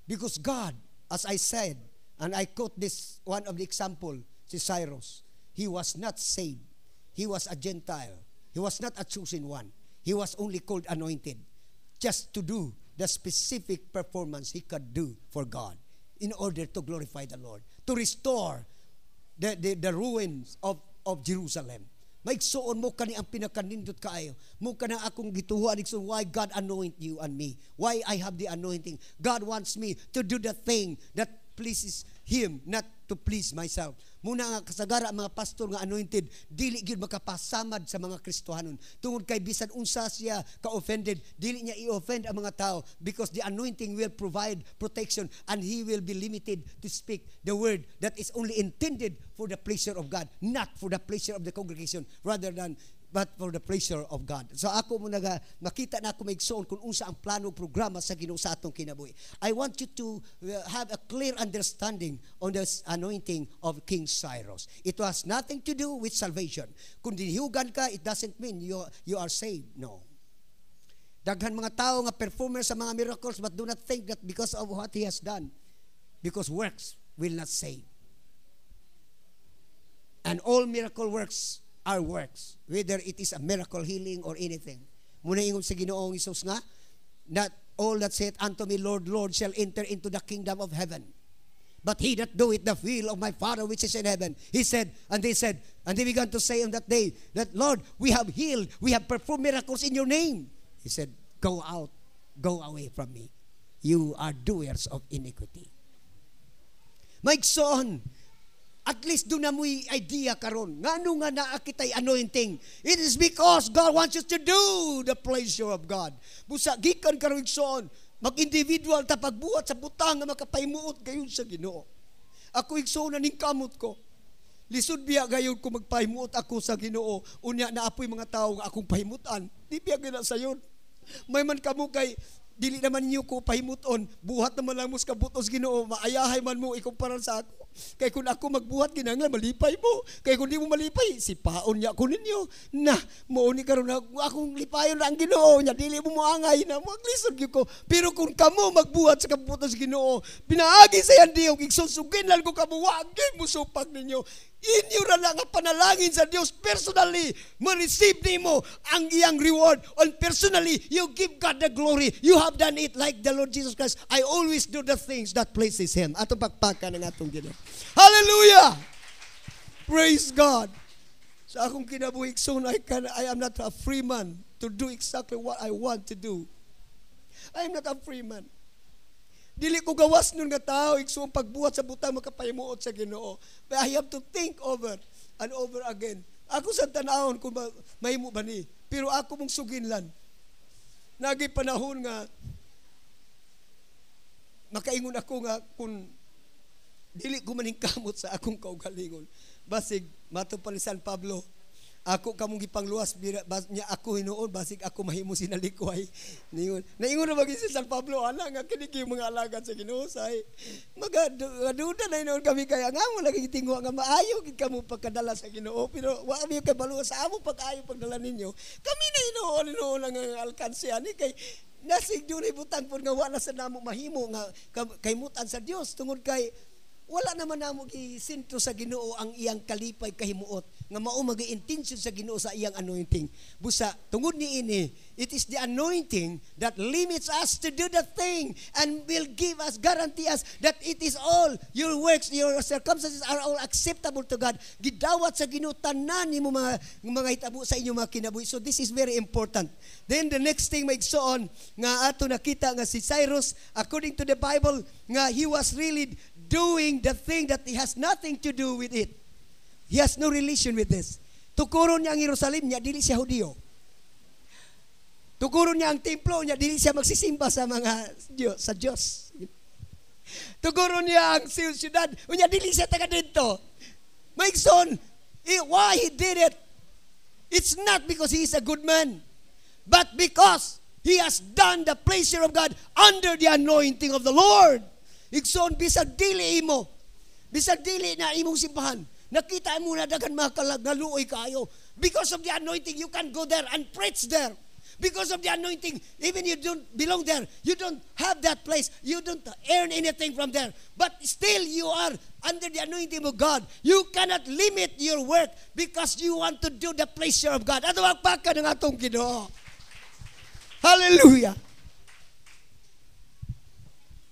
Because God, as I said, and I quote this one of the example, si Cyrus, he was not saved. He was a Gentile. He was not a chosen one. He was only called anointed just to do the specific performance he could do for God in order to glorify the Lord, to restore the ruins of Jerusalem. Maigsoon mo kani ang pinakanindot kaayo. Mo kanang akong gituhuan igsoon why God anoint you and me. Why I have the anointing. God wants me to do the thing that pleases Him, not to please myself. Muna nga kasagara mga pastor nga anointed, dili gyud makapasamad sa mga Kristohanon. Tungod kay bisan unsa siya ka-offended, dili niya i-offend ang mga tao because the anointing will provide protection and he will be limited to speak the word that is only intended for the pleasure of God, not for the pleasure of the congregation, rather than but for the pleasure of God. So ako mo makita na ako maigsoon kung unsa ang plano programa sa Ginoo sa atong kinabuhi. I want you to have a clear understanding on this anointing of King Cyrus. It has nothing to do with salvation. Kung dinihugan ka, it doesn't mean you are saved. No. Daghan mga tao nga performer sa mga miracles, but do not think that because of what he has done, because works will not save. And all miracle works are works, whether it is a miracle healing or anything. Muna ingon sa Ginoong Hesus nga, not all that saith unto me, Lord, Lord, shall enter into the kingdom of heaven, but he that doeth the will of my Father which is in heaven. He said, and they said, and they began to say on that day, that Lord, we have healed, we have performed miracles in your name. He said, go out, go away from me. You are doers of iniquity. Maigsoon, at least doon na mo'y idea karon. Ngano nga naa kita'y anointing? It is because God wants us to do the pleasure of God. Busa, gikan karon igsoon, mag-individual ta pagbuhat sa butang nga makapaymuot gayon sa Ginoo. Ako igsoon na ning kamot ko. Lisod biya gayon ko magpahimuot ako sa Ginoo. Unya na apoy mga tao nga akong pahimutan. Di biya gina sayon. May man kamo kay dili naman niyo ko pahimuton. Buhat naman lang mo sa kabutos Ginoo. Maayahay man mo ikumpara sa ako. Kaya kung ako magbuhat, ginanglan, malipay mo. Kaya kung di mo malipay, sipaon niya ako ninyo. Na, mauni karon na, akong lipayon na ang Ginoo niya, dili mo moangay na, maglisod yun ko. Pero kung kamo magbuhat sa kabutos Ginoo, pinaagi sa yan diyo, igsusugin lang ko kamo, wagin mo supag ninyo. Inyo ra lang ang panalangin sa Dios personally, ma-receive nimo ang iyang reward. And personally, you give God the glory. You have done it like the Lord Jesus Christ. I always do the things that pleases Him. Atong pagpaka ng atong Ginoo. Hallelujah! Praise God! Sa akong kinabuhi soon, I am not a free man to do exactly what I want to do. I am not a free man. Dili ko gawas nun nga tao, igsoong pagbuhat sa butang makapahimuot sa Ginoo. But I have to think over and over again. Ako sa tanahon kung mahimo ba ni, pero ako mong suginlan. Nagi panahon nga, makaingon ako nga kung dili ko maningkamot sa akong kaugalingon. Basig, mato pa ni San Pablo, ako kamong gipangluwas niya ako hinuon basig ako mahimo sinalikuay. Naingon na maging si San Pablo ana nga kini kay mga alagad sa Ginoo say. Magaduda na hinuon kami kaya nga mo lagi tingwa nga maayo gid kamo pagkadala sa Ginoo pero wa mi kay baluwa sa amo pag-ayo pagdala ninyo. Kami na hinuon lang ang alkanse ani kay nasig dunay butang pud nga wala sa namo mahimo nga kaymutan sa Dios tungod kay wala naman namo gisentro sa Ginoo ang iyang kalipay kahimuot nga mao magi-intention sa Ginoo sa iyang anointing. Busa tungod niini, it is the anointing that limits us to do the thing and will give us, guarantee us that it is all your works, your circumstances are all acceptable to God. Gidawat sa Ginoo tanan nimo mga hitabo sa inyong mga kinabuhi. So this is very important. Then the next thing maigsoon nga ato nakita nga si Cyrus, according to the Bible, nga he was really doing the thing that has nothing to do with it. He has no relation with this. Tukuron niya ang Jerusalem niya, dili siya Hudiyo. Tukuron niya ang templo niya, dili siya magsisimba sa mga sa Diyos. Tukuron niya ang siyudad, niya dili siya taga dito. Maigsoon, why he did it? It's not because he is a good man, but because he has done the pleasure of God under the anointing of the Lord. Igsoon, bisag dili imo, bisag dili na imong simbahan, nakita mo na dagan mga kalagnaluoy kayo. Because of the anointing, you can go there and preach there. Because of the anointing, even you don't belong there, you don't have that place, you don't earn anything from there. But still, you are under the anointing of God. You cannot limit your work because you want to do the pleasure of God. Ato magpaka ng atong Ginoo. Hallelujah!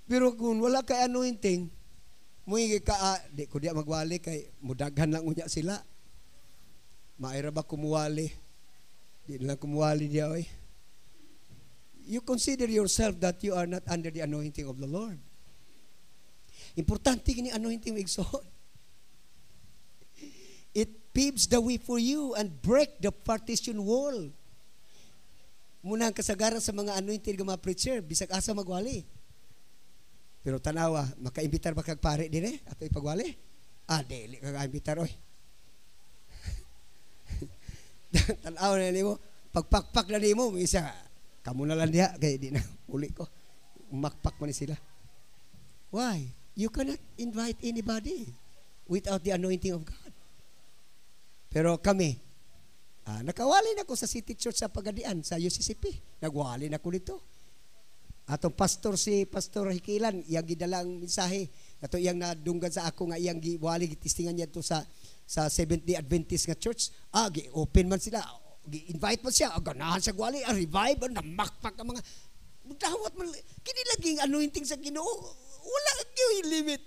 Pero kung wala kay anointing, muigi ka, di ko diya magwali kay mudaghan lang unya sila. Maira ba kumuwali? Di lang kumuwali diya oy. You consider yourself that you are not under the anointing of the Lord. Importante kini anointing igsoon. It paves the way for you and break the partition wall. Muna ang kasagaran sa mga anointed nga mga preacher, bisag asa magwali. Pero tanawa, makaimbitar ba kag pare dire ato ipagwali? Dili ka kaimbitar oy. Tanawa na nimo, pagpakpak na nimo, isa kamo na lang diha kay di na uli ko. Makpak man sila. Why? You cannot invite anybody without the anointing of God. Pero kami, nakawali na ko sa City Church sa Pagadian, sa UCCP. Nagwali na ko dito. Atong pastor si Pastor Hikilan, iyang gidalang mensahe, ato iyang nadunggan sa ako nga iyang giwali gitistingan niya to sa Seventh-day Adventist nga church. Gi-open man sila, gi-invite man siya, ganahan sa gwali, revive, namakpak ang mga dawat man kini laging anointing sa Ginoo. Wala gyud limit.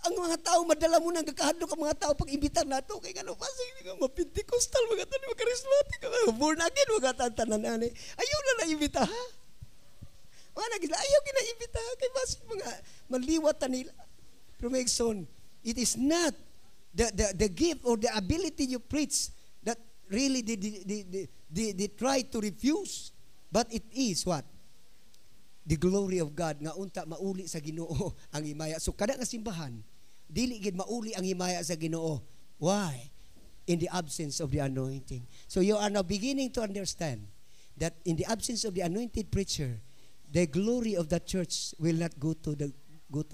Ang mga tao madala mo nang gakahadlok ang mga tao pag imbitar nato kay ngano pasig nga Pentecostal mga tanan mga charismatic born again mga tanan ani. Ayaw na imbita ha. Ayaw kina-imbita kay basig mga manliwat nila. Pero may son, it is not the gift or the ability you preach that really they try to refuse, but it is what? The glory of God nga unta mauli sa Ginoo ang himaya. So kada nga simbahan, dili gid mauli ang himaya sa Ginoo. Why? In the absence of the anointing. So you are now beginning to understand that in the absence of the anointed preacher, the glory of the church will not go to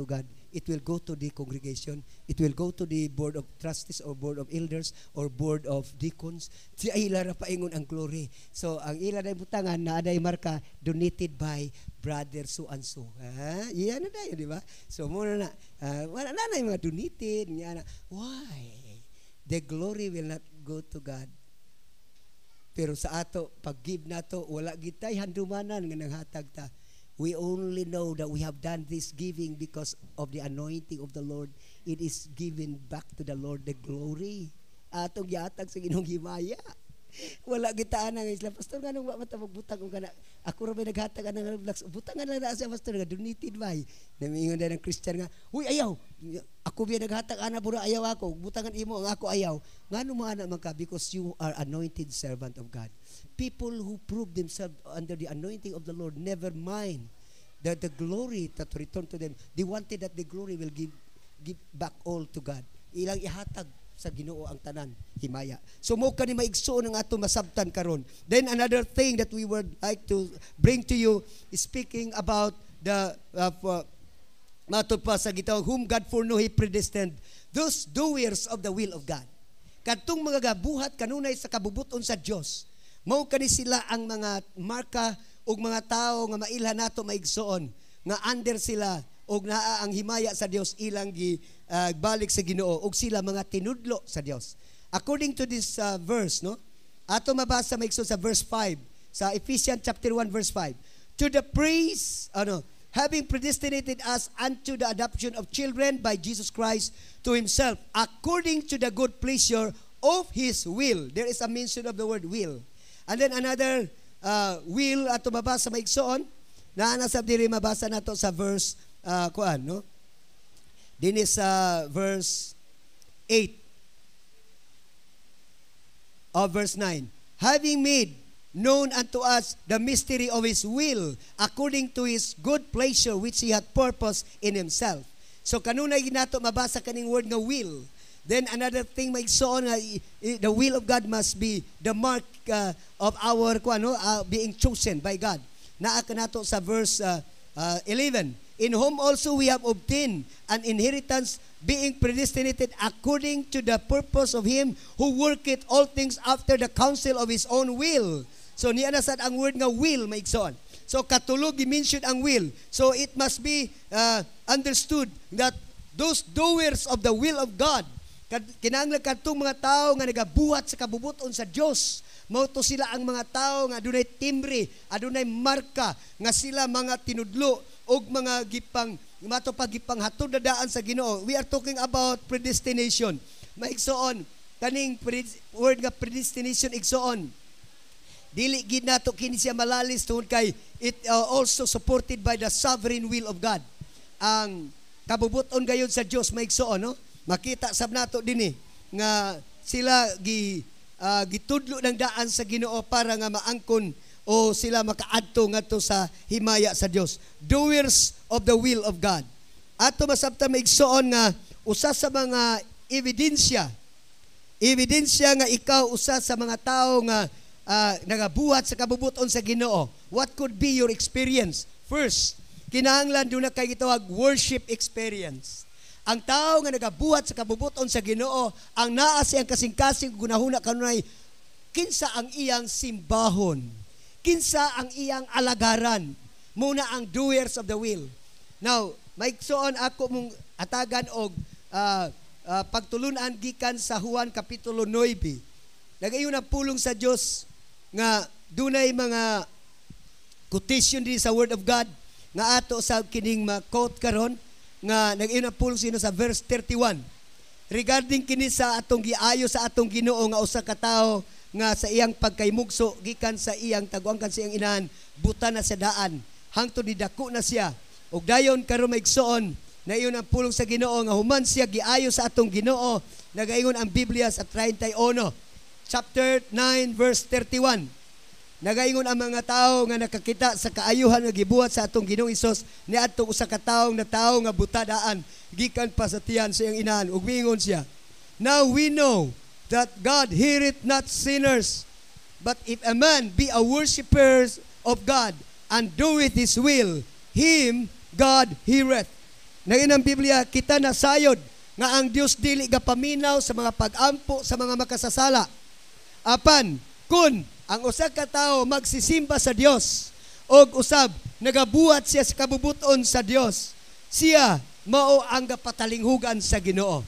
God. It will go to the congregation. It will go to the board of trustees or board of elders or board of deacons. Si ila ra paingon ang glory. So ang ila na butangan na aday marka donated by brother so and so. Iyan na dayo, di ba? So muna na wala na yung mga donated niya na. Why? The glory will not go to God. Pero sa ato pag-give nato wala gitay handumanan nga nanghatag ta. We only know that we have done this giving because of the anointing of the Lord. It is given back to the Lord the glory. Atong yatag sa Ginoong himaya. Wala gitaan nga isla pastor nganong wa mata magbutang og kana. Ako ra may naghatag ana butangan na sa pastor nga donated bay. Namingon na ng Christian nga, "Huy ayaw. Ako biya naghatag ana bura ayaw ako. Butangan imo ang ako ayaw." Ngano mo ana man ka because you are anointed servant of God. People who prove themselves under the anointing of the Lord never mind that the glory that return to them. They wanted that the glory will give back all to God. Ilang ihatag sa Ginoo ang tanan himaya. So mo kani maigsoon ang ato masabtan karon. Then another thing that we would like to bring to you is speaking about the matod pa sa gitawag whom God foreknow He predestined, those doers of the will of God. Kadtong mga gabuhat kanunay sa kabubuton sa Dios. Mao kani sila ang mga marka ug mga tao nga mailhan nato maigsoon nga under sila og naa ang himaya sa Dios ilang balik sa Ginoo ug sila mga tinudlo sa Dios. According to this verse, no? Ato mabasa maigsoon sa verse 5 sa Ephesians chapter 1 verse 5. To the praise, having predestinated us unto the adoption of children by Jesus Christ to himself, according to the good pleasure of his will. There is a mention of the word will. And then another will ato mabasa maigsoon na nasab diri mabasa nato sa verse no? Din is verse 8 of verse 9. Having made known unto us the mystery of his will, according to his good pleasure which he had purposed in himself. So kanunay ginato mabasa kaning word nga will. Then another thing maigsoon nga the will of God must be the mark of our being chosen by God. Naa kanato sa verse 11. In whom also we have obtained an inheritance, being predestinated according to the purpose of him who worketh all things after the counsel of his own will. So niya na sad ang word nga will maigsoon. So katulog gi-mention ang will. So it must be understood that those doers of the will of God, kinahanglan kadtong mga tao nga nagabuhat sa kabubuton sa Dios, mao to sila ang mga tao nga adunay timbre, adunay marka nga sila mga tinudlo og mga gipang matupagipang hatod dadaan sa Ginoo. We are talking about predestination. Maigsoon kaning word nga predestination igsoon. Dili gid nato kini siya malalis tungod kay it also supported by the sovereign will of God. Ang kabubuton gayud sa Dios maigsoon, no? Makita sab nato dinhi nga sila gitudlo ng daan sa Ginoo para nga maangkon o sila makaadto ngadto sa himaya sa Dios. Doers of the will of God. Ato masabtan maigsoon nga usa sa mga ebidensya nga ikaw usa sa mga tao nga nagabuhat sa kabubuton sa Ginoo. What could be your experience? First, kinahanglan do na kay gitawag worship experience. Ang tao nga nagabuhat sa kabubuton sa Ginoo, ang naa siyang kasing-kasing gunahuna kanunay kinsa ang iyang simbahon, kinsa ang iyang alagaran. Muna ang doers of the will. Now, maigsoon ako mong atagan og pagtulunan gikan sa Juan kapitulo 9. Nagayon ang pulong sa Dios nga dunay mga quotation din sa Word of God nga ato sa kining ma-quote karon nga nag-iyon ang pulong sino sa verse 31. Regarding kini sa atong giayo sa atong Ginoo nga usa ka tawo nga sa iyang pagkaymugso gikan sa iyang taguangkan sa iyang inahan, buta na sa daan hangtod didako na siya. Ug dayon karon maigsoon na iyon ang pulong sa Ginoo nga human siya giayo sa atong Ginoo. Nagaingon ang Biblia sa 31 chapter 9 verse 31. Nagaingon ang mga tao nga nakakita sa kaayuhan nga gibuhat sa atong Ginoong Hesus niadto usa ka tawo nga butadaan gikan pa sa tiyan sa iyang inahan ug miingon siya, now we know that God heareth not sinners, but if a man be a worshipper of God and doeth his will, him God heareth. Ngayon ang Biblia kita nasayod nga ang Dios dili gapaminaw sa mga pag-ampo sa mga makasasala. Apan kun ang usa ka tawo magsisimba sa Dios og usab nagabuhat siya sa kabubuton sa Dios, siya mao ang gapatalinghugan sa Ginoo.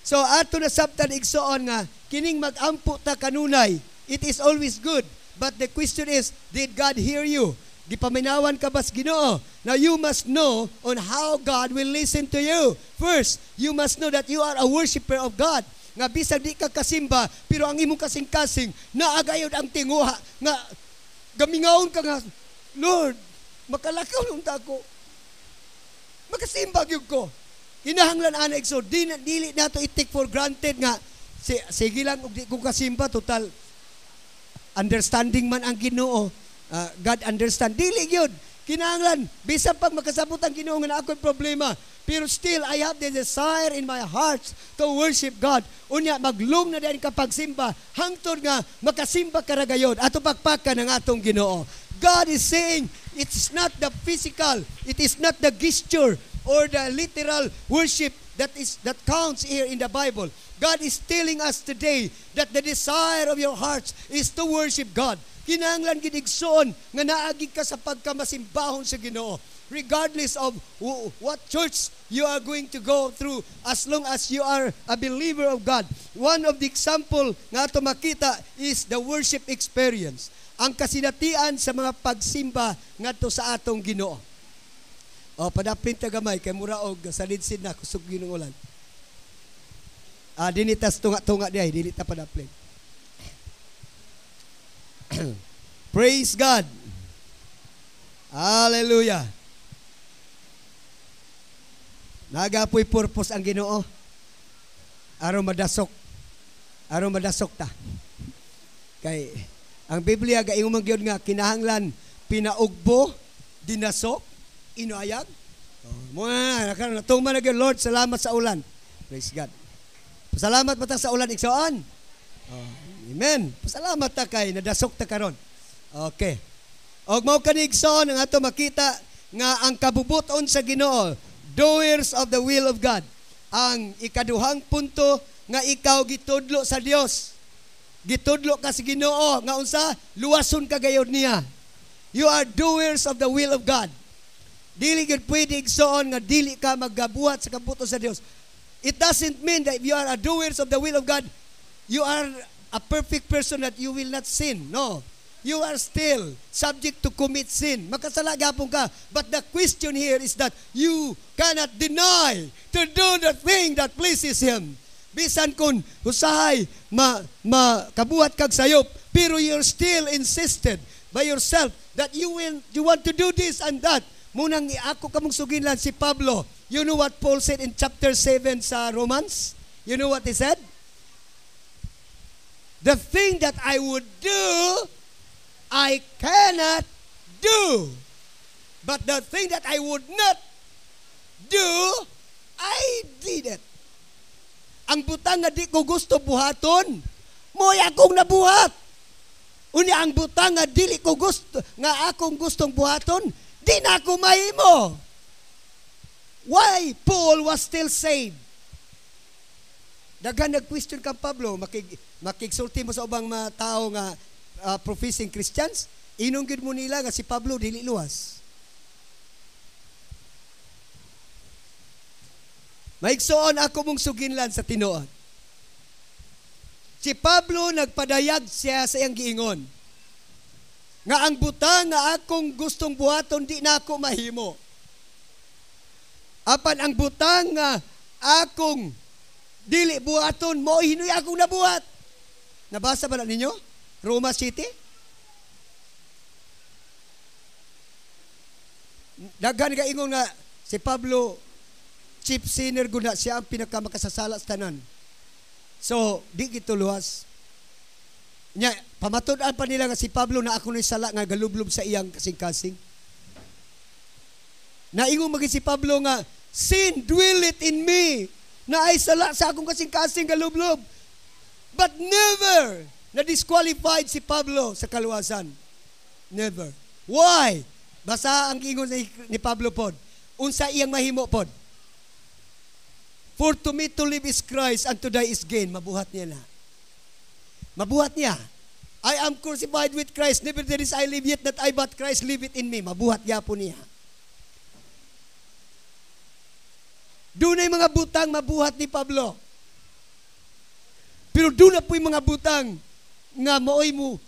So ato na sabtan igsoon nga kining mag-ampo ta kanunay, it is always good, but the question is, did God hear you? Gipaminawan ka ba sa Ginoo? Now you must know on how God will listen to you. First, you must know that you are a worshiper of God. Nga bisag di ka kasimba, pero ang imong kasing-kasing naagayod ang tinguha nga gamingaon ka nga, Lord, makalakaw nung tako. Makasimba gyud ko. Kinahanglan ana igsoon, dili nato i-take for granted nga sige lang ug di ko kasimba, total understanding man ang Ginoo. God understand. Dili gyud. Kinahanglan bisan pag makasabot ang Ginoo nga ako'y problema, pero still I have the desire in my heart to worship God. Unya maglong na din kapag simba hangtod nga makasimba ka ra gayud ato pagpakan ng atong Ginoo. God is saying it's not the physical, it is not the gesture or the literal worship that counts here in the Bible. God is telling us today that the desire of your hearts is to worship God. Kinahanglan gid igsoon nga naagi ka sa pagkamasimbahon sa Ginoo. regardless of what church you are going to go through, as long as you are a believer of God. One of the example nga ato makita is the worship experience. Ang kasinatian sa mga pagsimba ngadto sa atong Ginoo. O padaplin ta gamay kay mura og salidsid na kusog Ginoo ulan. Dinitas tunga-tunga diay, dili ta padaplin. Praise God. Hallelujah. Nagapoy purpose ang Ginoo. Aron madasok ta. Kay ang Biblia gaingong gyud nga kinahanglan pinaugbo, dinasok, inuayag. Mo na natuma na gyud, Lord, salamat sa ulan. Praise God. Pasalamat ba ta sa ulan igsoon? Amen. Pasalamat ta kay nadasok ta karon. Okay. Og mao kani igsoon ang ato makita nga ang kabubuton sa Ginoo, doers of the will of God. Ang ikaduhang punto nga ikaw gitudlo sa Dios. Gitudlo ka sa Ginoo nga unsa luwason ka gayud niya. You are doers of the will of God. Dili gid pwede igsoon nga dili ka magabuhat sa kabubuton sa Dios. It doesn't mean that if you are a doers of the will of God, you are a perfect person that you will not sin. No. You are still subject to commit sin. Makasala gyapon ka. But the question here is that you cannot deny to do the thing that pleases Him. Bisan kun usahay kabuhat kag sayop, pero you're still insisted by yourself that you want to do this and that. Munang ako kamong suginlan si Pablo. You know what Paul said in chapter 7 sa Romans? You know what he said? The thing that I would do, I cannot do. But the thing that I would not do, I did it. Ang butang nga di ko gusto buhaton, mo'y akong nabuhat. Unya ang butang nga dili ko gusto, nga akong gustong buhaton, di na ako mahimo. Why Paul was still saved? Daghan nag-question kang Pablo, makigsulti mo sa ubang mga tao nga professing Christians, inunggid mo nila nga si Pablo dili luwas. Maigsoon ako mong suginlan sa tinuod. Si Pablo nagpadayag siya sa iyang giingon nga ang butang nga akong gustong buhaton di na ako mahimo. Apan ang butang nga akong dili buhaton mo hinoy akong nabuhat. Nabasa ba na ninyo? Roma City? Daghan ka ingon nga si Pablo chief sinner guna, siya ang pinakamakasasala sa tanan. So, di gito luwas. Nya, pamatud-an pa nila nga si Pablo na ako na sala nga galublob sa iyang kasing-kasing. Naingon maging si Pablo nga, sin dwelleth in me, na ay sala sa akong kasing-kasing galublob. But never na-disqualified si Pablo sa kaluwasan. Never. Why? Basa ang ingon ni Pablo pod. Unsa iyang mahimo pod? For to me to live is Christ and to die is gain. Mabuhat niya na. Mabuhat niya. I am crucified with Christ. Nevertheless I live, yet not I but Christ liveth in me. Mabuhat niya po niya. Doon ay mga butang mabuhat ni Pablo. Pero doon na po yung mga butang nga mooy mo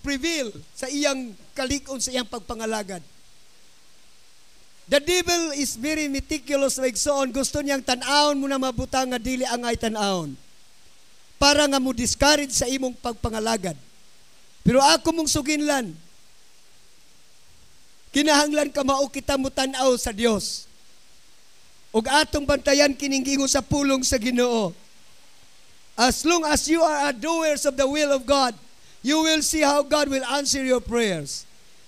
prevail sa iyang kalikon, sa iyang pagpangalagad. The devil is very meticulous like so on. Gusto niyang tan-aon mo na mabutang nga dili ang ay tan-aon. Para nga mo discourage sa imong pagpangalagad. Pero ako mong suginlan, kinahanglan ka mao kita mo tan-aw sa Dios. Ug atong bantayan kining gingon sa pulong sa Ginoo. As long as you are doers of the will of God, you will see how God will answer your prayers.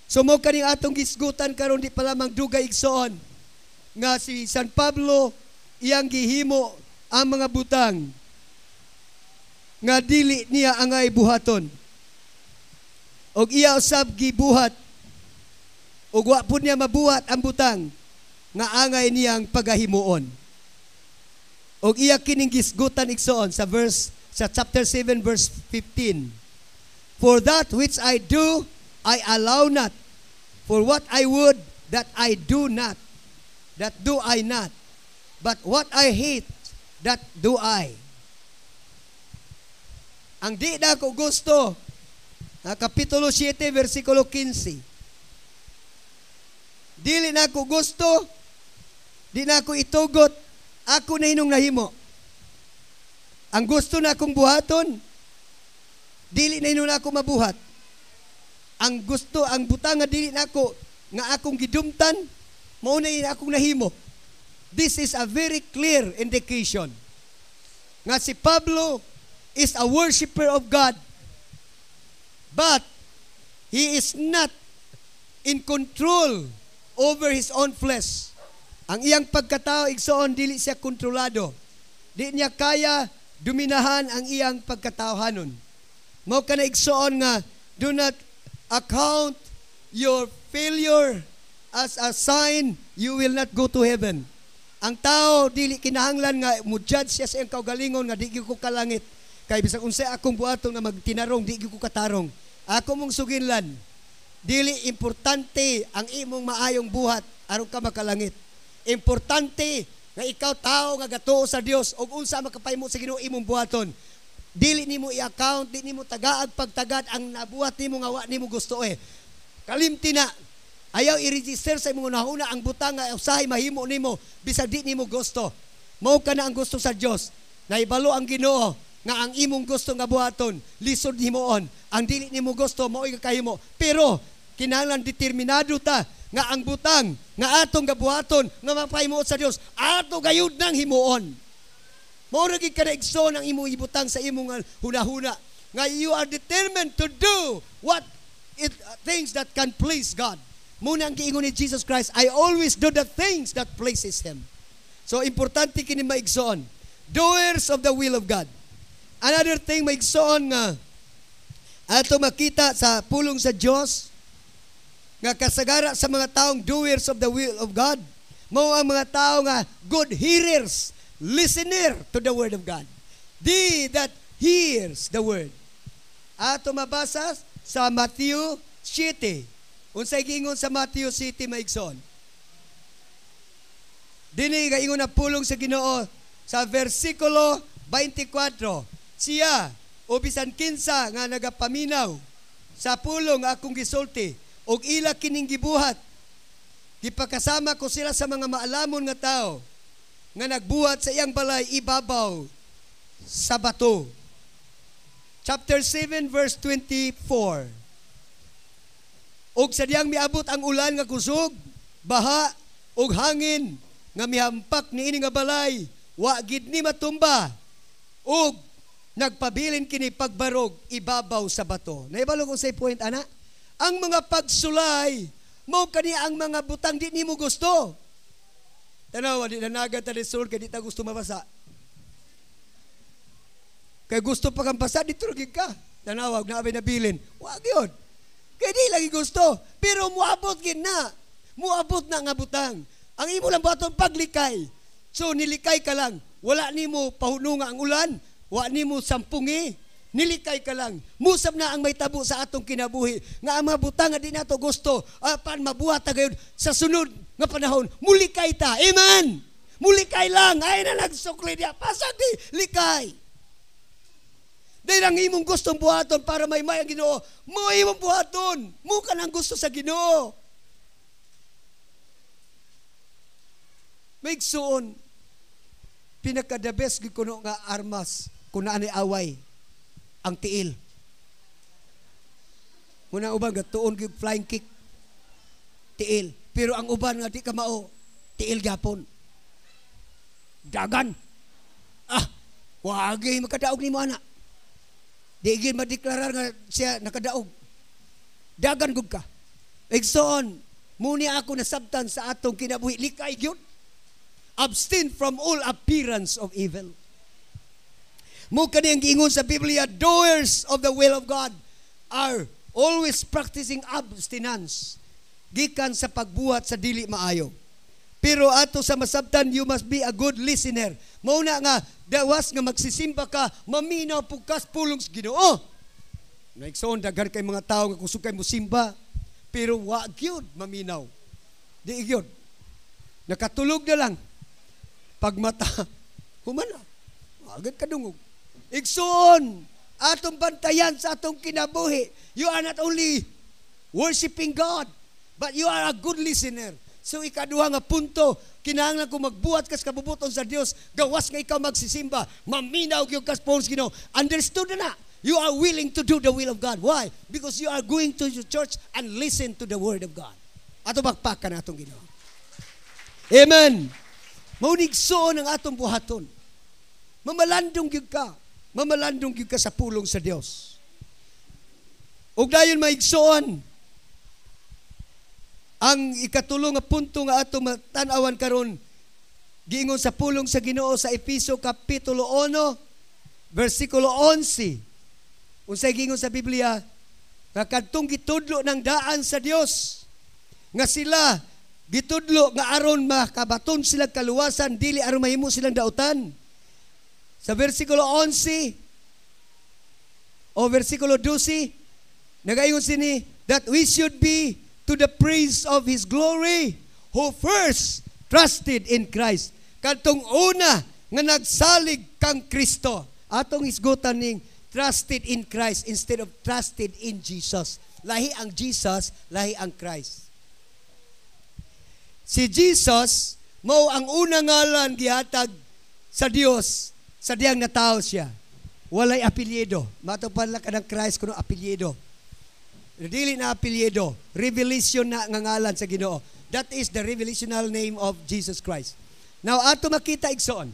So mo kaning atong gisgutan karon di pa lamang dugay igsoon nga si San Pablo iyang gihimo ang mga butang nga dili niya angay buhaton. Og iya usab gibuhat og wa pud niya mabuhat ang butang nga angay niyang pagahimuon. Og iya kining gisgutan igsoon sa chapter 7 verse 15. For that which I do I allow not. For what I would, that I do not, that do I not, but what I hate, that do I. Ang di na ko gusto, Kapitulo 7, versikulo 15. Dili na ko gusto, di na ko itugot, ako na hinong nahimo. Ang gusto na akong buhaton, dili na hinong na ako mabuhat. Ang gusto, ang butang nga dili na ako, nga akong gidumtan, mauna na akong nahimo. This is a very clear indication. Nga si Pablo is a worshiper of God, but he is not in control over his own flesh. Ang iyang pagkatao, igsoon, dili siya kontrolado. Di niya kaya dominahan ang iyang pagkataohanon. Mao ka na igsoon nga, do not account your failure as a sign you will not go to heaven. Ang tao, dili kinahanglan nga mo-judge siya sa iyang kaugalingon nga di ko kalangit. Kaya bisag unsay akong buhaton nga magtinarong, di ko katarong. Ako mong suginlan, dili importante ang imong maayong buhat aron ka makalangit. Importante nga ikaw tao nga gatuo sa Dios ug unsa makapahimo sa Ginoo imong buhaton. Dili nimo i-account, dili nimo tagaag pagtagad ang nabuhat nimo nga wa nimo gusto Kalimti na. Ayaw i-register sa imong nahuna ang butang nga usahay mahimo nimo bisag di nimo gusto. Mao ka na ang gusto sa Dios. Naibalo ang Ginoo nga ang imong gusto nga buhaton lisod himuon. Ang dili nimo gusto mao kahimo. Pero kinahanglan determinado ta nga ang butang nga atong gabuhaton nga mapahimo sa Dios ato gayud nang himuon. Mao ra gid kadaigsoon ang imong ibutang sa imong hunahuna nga you are determined to do what things that can please God. Muna ang giingon ni Jesus Christ, I always do the things that pleases Him. So, importante kini maigsoon. Doers of the will of God. Another thing maigsoon nga ato makita sa pulong sa Dios nga kasagara sa mga taong doers of the will of God. Mao ang mga tao nga good hearers, listener to the word of God. They that hears the word. Ato mabasa sa Matthew 7. Unsay giingon sa Matthew 7 maigsoon. Dini gaingon na pulong sa Ginoo sa versikulo 24. Siya o bisan kinsa nga nagapaminaw sa pulong akong gisulti og ila kining gibuhat. Gipakasama ko sila sa mga maalamon nga tao nga nagbuhat sa iyang balay ibabaw sa bato. Chapter 7 verse 24. Og sa diyang miabot ang ulan nga kusog, baha, og hangin, nga mihampak ni ini nga balay, wa gid ni matumba, og nagpabilin kini pagbarog, ibabaw sa bato. Naibalo ko sa point, ana? Ang mga pagsulay, mao kani ang mga butang di nimo gusto. Tanawa, di nanaga ta result, kaya di ta gusto mabasa. Kaya gusto pa kang basa, di turugig ka. Tanawa, naabay na bilin. Wag yun. Kaya di lagi gusto. Pero muabot gid na. Muabot na nga butang. Ang imo lang baton paglikay. So nilikay ka lang. Wala nimo pahununga ang ulan. Wa nimo sampungi. Nilikay ka lang. Musab na ang may tabo sa atong kinabuhi. Nga ang mga butang nga di nato gusto. Pan mabuhat ta gayud sa sunod nga panahon. Mulikay ta. Amen. Mulikay lang. Ay na nagsukli diya. Pasag di likay. Dahil ang imong gustong buhaton para may ang Ginoo, mo imong buhaton. Mo ka nang gusto sa Ginoo. Maigsoon, pinaka-the best gid kuno nga armas kung naanay away, ang tiil. Muna uban nga tuon gid flying kick, tiil. Pero ang uban nga di ka mao, tiil gapon. Dagan. Wagi makadaog nimo ana. Di gid madeklarar nga siya nakadaog. Dagan gud ka. Igsoon, muni ako nasabtan sa atong kinabuhi, likay gyud. Abstain from all appearance of evil. Mo kani ang giingon sa Biblia, doers of the will of God are always practicing abstinence gikan sa pagbuhat sa dili maayo. Pero ato sa masabtan, you must be a good listener. Mauna nga, dawas nga magsisimba ka, maminaw pugkas pulong sa Ginoo. Naigsoon, dagar kay mga tao nga kusog kay mo simba, pero wag yun maminaw. Di igyod. Nakatulog na lang. Pagmata, humana. Agad kadungog. Igsoon, atong bantayan sa atong kinabuhi. You are not only worshiping God, but you are a good listener. So ikaduha nga punto, kinahanglan ko magbuhat kas kabubuton sa Dios, gawas nga ikaw magsisimba, maminaw gyud kas pawns Ginoo. Understood na. You are willing to do the will of God. Why? Because you are going to your church and listen to the word of God. Ato bakpakan atong Ginoo. Amen. Maunigsoon ang atong buhaton. Mamalandong gyud ka. Mamalandong gyud ka sa pulong sa Dios. Ug dayon maigsoon ang ikatulong nga punto nga atong tan-awan karon giingon sa pulong sa Ginoo sa Efeso kapitulo 1 versikulo 11. Unsay giingon sa Biblia? Nga kadtong gitudlo ng daan sa Dios nga sila gitudlo nga aron makabaton sila kaluwasan dili aron mahimo silang dautan. Sa versikulo 11 o versikulo 12 nagaingon sini that we should be to the praise of His glory who first trusted in Christ. Kadtong una nga nagsalig kang Kristo. Atong isgutan ning trusted in Christ instead of trusted in Jesus. Lahi ang Jesus, lahi ang Christ. Si Jesus, mao ang unang ngalan gihatag sa Dios, sa diyang natao siya. Walay apelyido. Matupad lang ka ng Christ kuno apelyido. Dili na apelyido. Revelation na nga ngalan sa Ginoo. That is the revelational name of Jesus Christ. Now, ato makita igsoon.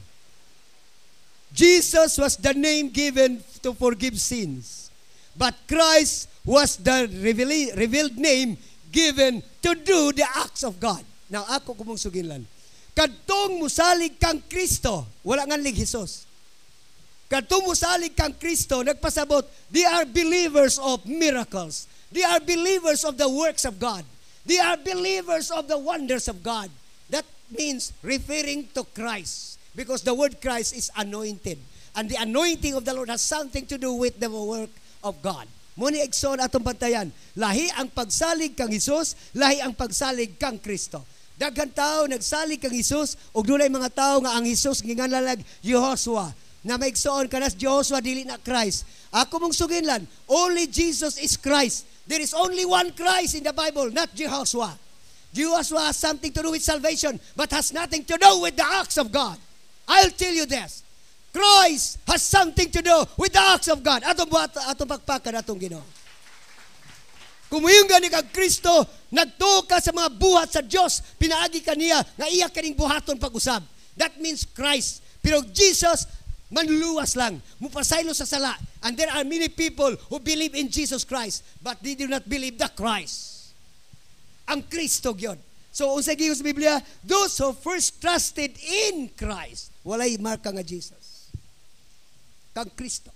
Jesus was the name given to forgive sins. But Christ was the revealed name given to do the acts of God. Now, ako kumong suginlan. Kadtong musalig kang Kristo, wala nga lig Jesus. Kadtong musalig kang Kristo, nagpasabot, they are believers of miracles. They are believers of the works of God. They are believers of the wonders of God. That means referring to Christ. Because the word Christ is anointed. And the anointing of the Lord has something to do with the work of God. Muni igsoon atong bantayan, lahi ang pagsalig kang Jesus, lahi ang pagsalig kang Kristo. Daghang tao nagsalig kang Jesus, ug dunay mga tao nga ang Jesus ginganlalag Jehoshua. Na maigsoon kanas Jehoshua dili na Christ. Ako mong suginlan, only Jesus is Christ. There is only one Christ in the Bible, not Jehoshua. Jehoshua has something to do with salvation, but has nothing to do with the acts of God. I'll tell you this. Christ has something to do with the acts of God. Atong pakpakan atong Ginoo. Kumuyung gani kag Kristo, nagtuka sa mga buhat sa Dios, pinaagi kaniya nga iya kaning buhaton pag-usab. That means Christ. Pero Jesus manluwas lang, mupasaylo sa sala. And there are many people who believe in Jesus Christ, but they do not believe the Christ. Ang Kristo gyud. So unsay giingon sa Biblia, those who first trusted in Christ, walay marka nga Jesus. Kang Kristo.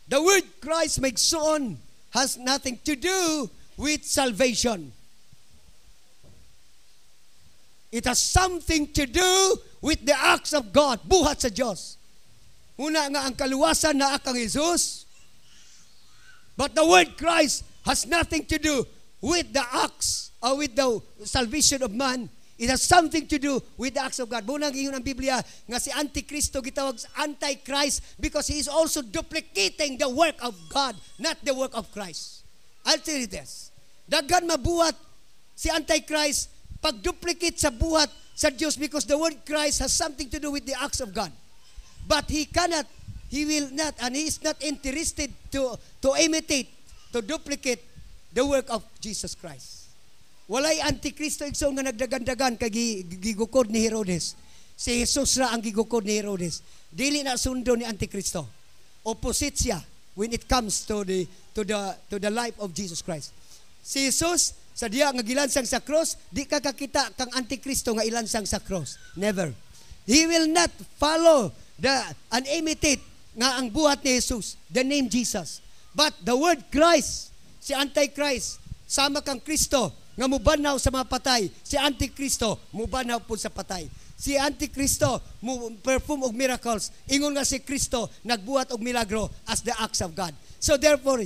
The word Christ maigsoon has nothing to do with salvation. It has something to do with the acts of God, buhat sa Diyos. Una nga ang kaluwasan na akang Jesus, but the word Christ has nothing to do with the acts or with the salvation of man. It has something to do with the acts of God. Bunang ingon ang Biblia nga si Antikristo gitawag Antichrist because he is also duplicating the work of God, not the work of Christ. I'll tell you this. Daghan mabuhat si Antichrist pag-duplicate sa buhat sa Diyos because the word Christ has something to do with the acts of God. But he cannot, he will not, and he is not interested to imitate, to duplicate the work of Jesus Christ. Walay Antikristo igsoon nga nagdagan-dagan kay gigukod ni Herodes. Si Jesus ra ang gigukod ni Herodes. Dili na sundo ni Antikristo. Opposite siya when it comes to the life of Jesus Christ. Si Jesus sa diya nga gilansang sa cross, di ka kakita kang Antikristo nga ilansang sa cross. Never. He will not follow and imitate nga ang buhat ni Jesus, the name Jesus. But the word Christ, si Antichrist, sama kang Kristo, nga mubanaw sa mga patay. Si Antikristo, mubanaw po sa patay. Si Antikristo, perform og miracles. Ingon nga si Kristo, nagbuhat og milagro as the acts of God. So therefore,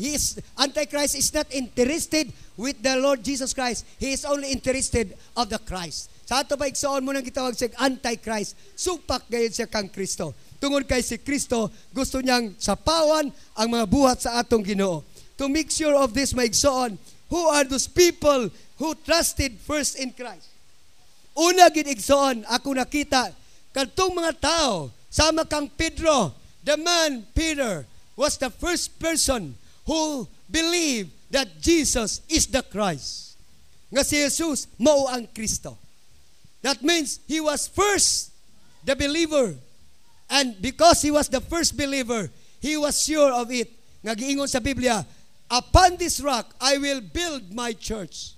Antichrist is not interested with the Lord Jesus Christ. He is only interested of the Christ. Sa ato pa igsoon mo nang gitawag siya Antichrist. Supak gayon siya kang Kristo. Tungod kay si Kristo, gusto niyang sapawan ang mga buhat sa atong Ginoo. To make sure of this, maigsoon, who are those people who trusted first in Christ? Una gid igsoon, ako nakita, kadtong mga tao, sama kang Pedro, the man Peter was the first person who believed that Jesus is the Christ. Nga si Jesus mao ang Kristo. That means he was first the believer. And because he was the first believer, he was sure of it. Nga giingon sa Biblia, upon this rock I will build my church.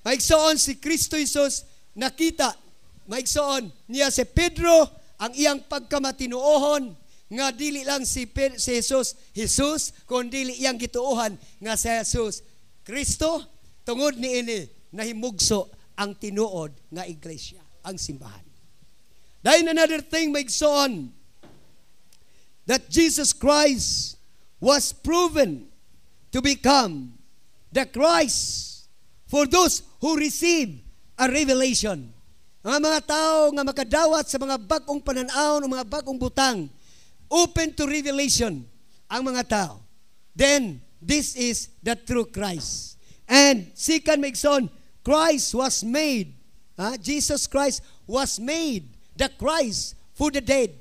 Maigsoon si Kristo Jesus nakita, maigsoon niya si Pedro ang iyang pagkamatinuohon nga dili lang si Jesus, kundi iyang gituohan nga si Jesus Kristo. Tungod niini nahimugso ang tinuod nga iglesia, ang simbahan. Then another thing, maigsoon, that Jesus Christ was proven to become the Christ for those who receive a revelation. Ang mga tao nga makadawat sa mga bagong pananaw, mga bagong butang, open to revelation ang mga tao. Then, this is the true Christ. And second, maigsoon, Christ was made, Jesus Christ was made the Christ for the dead.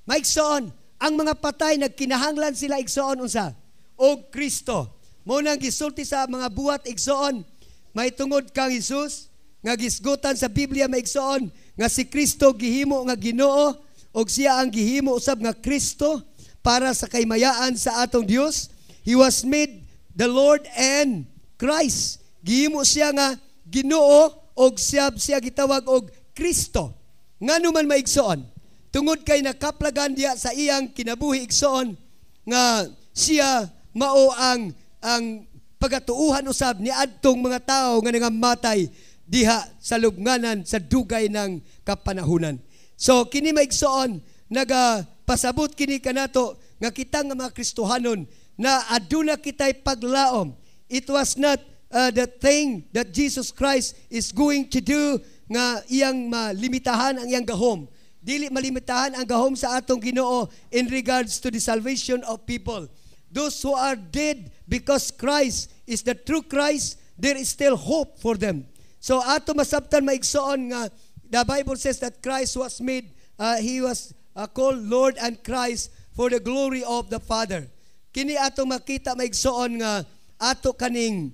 Maigsoon, ang mga patay nagkinahanglan sila igsoon unsa? O Kristo. Mo nang gisulti sa mga buhat igsoon, may tungod kang Jesus nga gisgutan sa Biblia maigsoon nga si Kristo gihimo nga Ginoo og siya ang gihimo usab nga Kristo para sa kaymayaan sa atong Dios. He was made the Lord and Christ. Gihimo siya nga Ginoo og siya gitawag og Kristo. Ngano man maigsoon, tungod kay nakaplagan diya sa iyang kinabuhi igsoon nga siya mao ang pagatuuhan usab ni adtong mga tao nga nangamatay diha sa lubnganan sa dugay ng kapanahunan. So kini maigsoon nagapasabot kini kanato nga kita nga mga Kristohanon na aduna kitay paglaom. It was not the thing that Jesus Christ is going to do nga iyang malimitahan ang iyang gahom. Dili malimitahan ang gahom sa atong Ginoo in regards to the salvation of people. Those who are dead because Christ is the true Christ, there is still hope for them. So ato masabtan maigsoon nga the Bible says that Christ was made, he was called Lord and Christ for the glory of the Father. Kini ato makita maigsoon nga ato kaning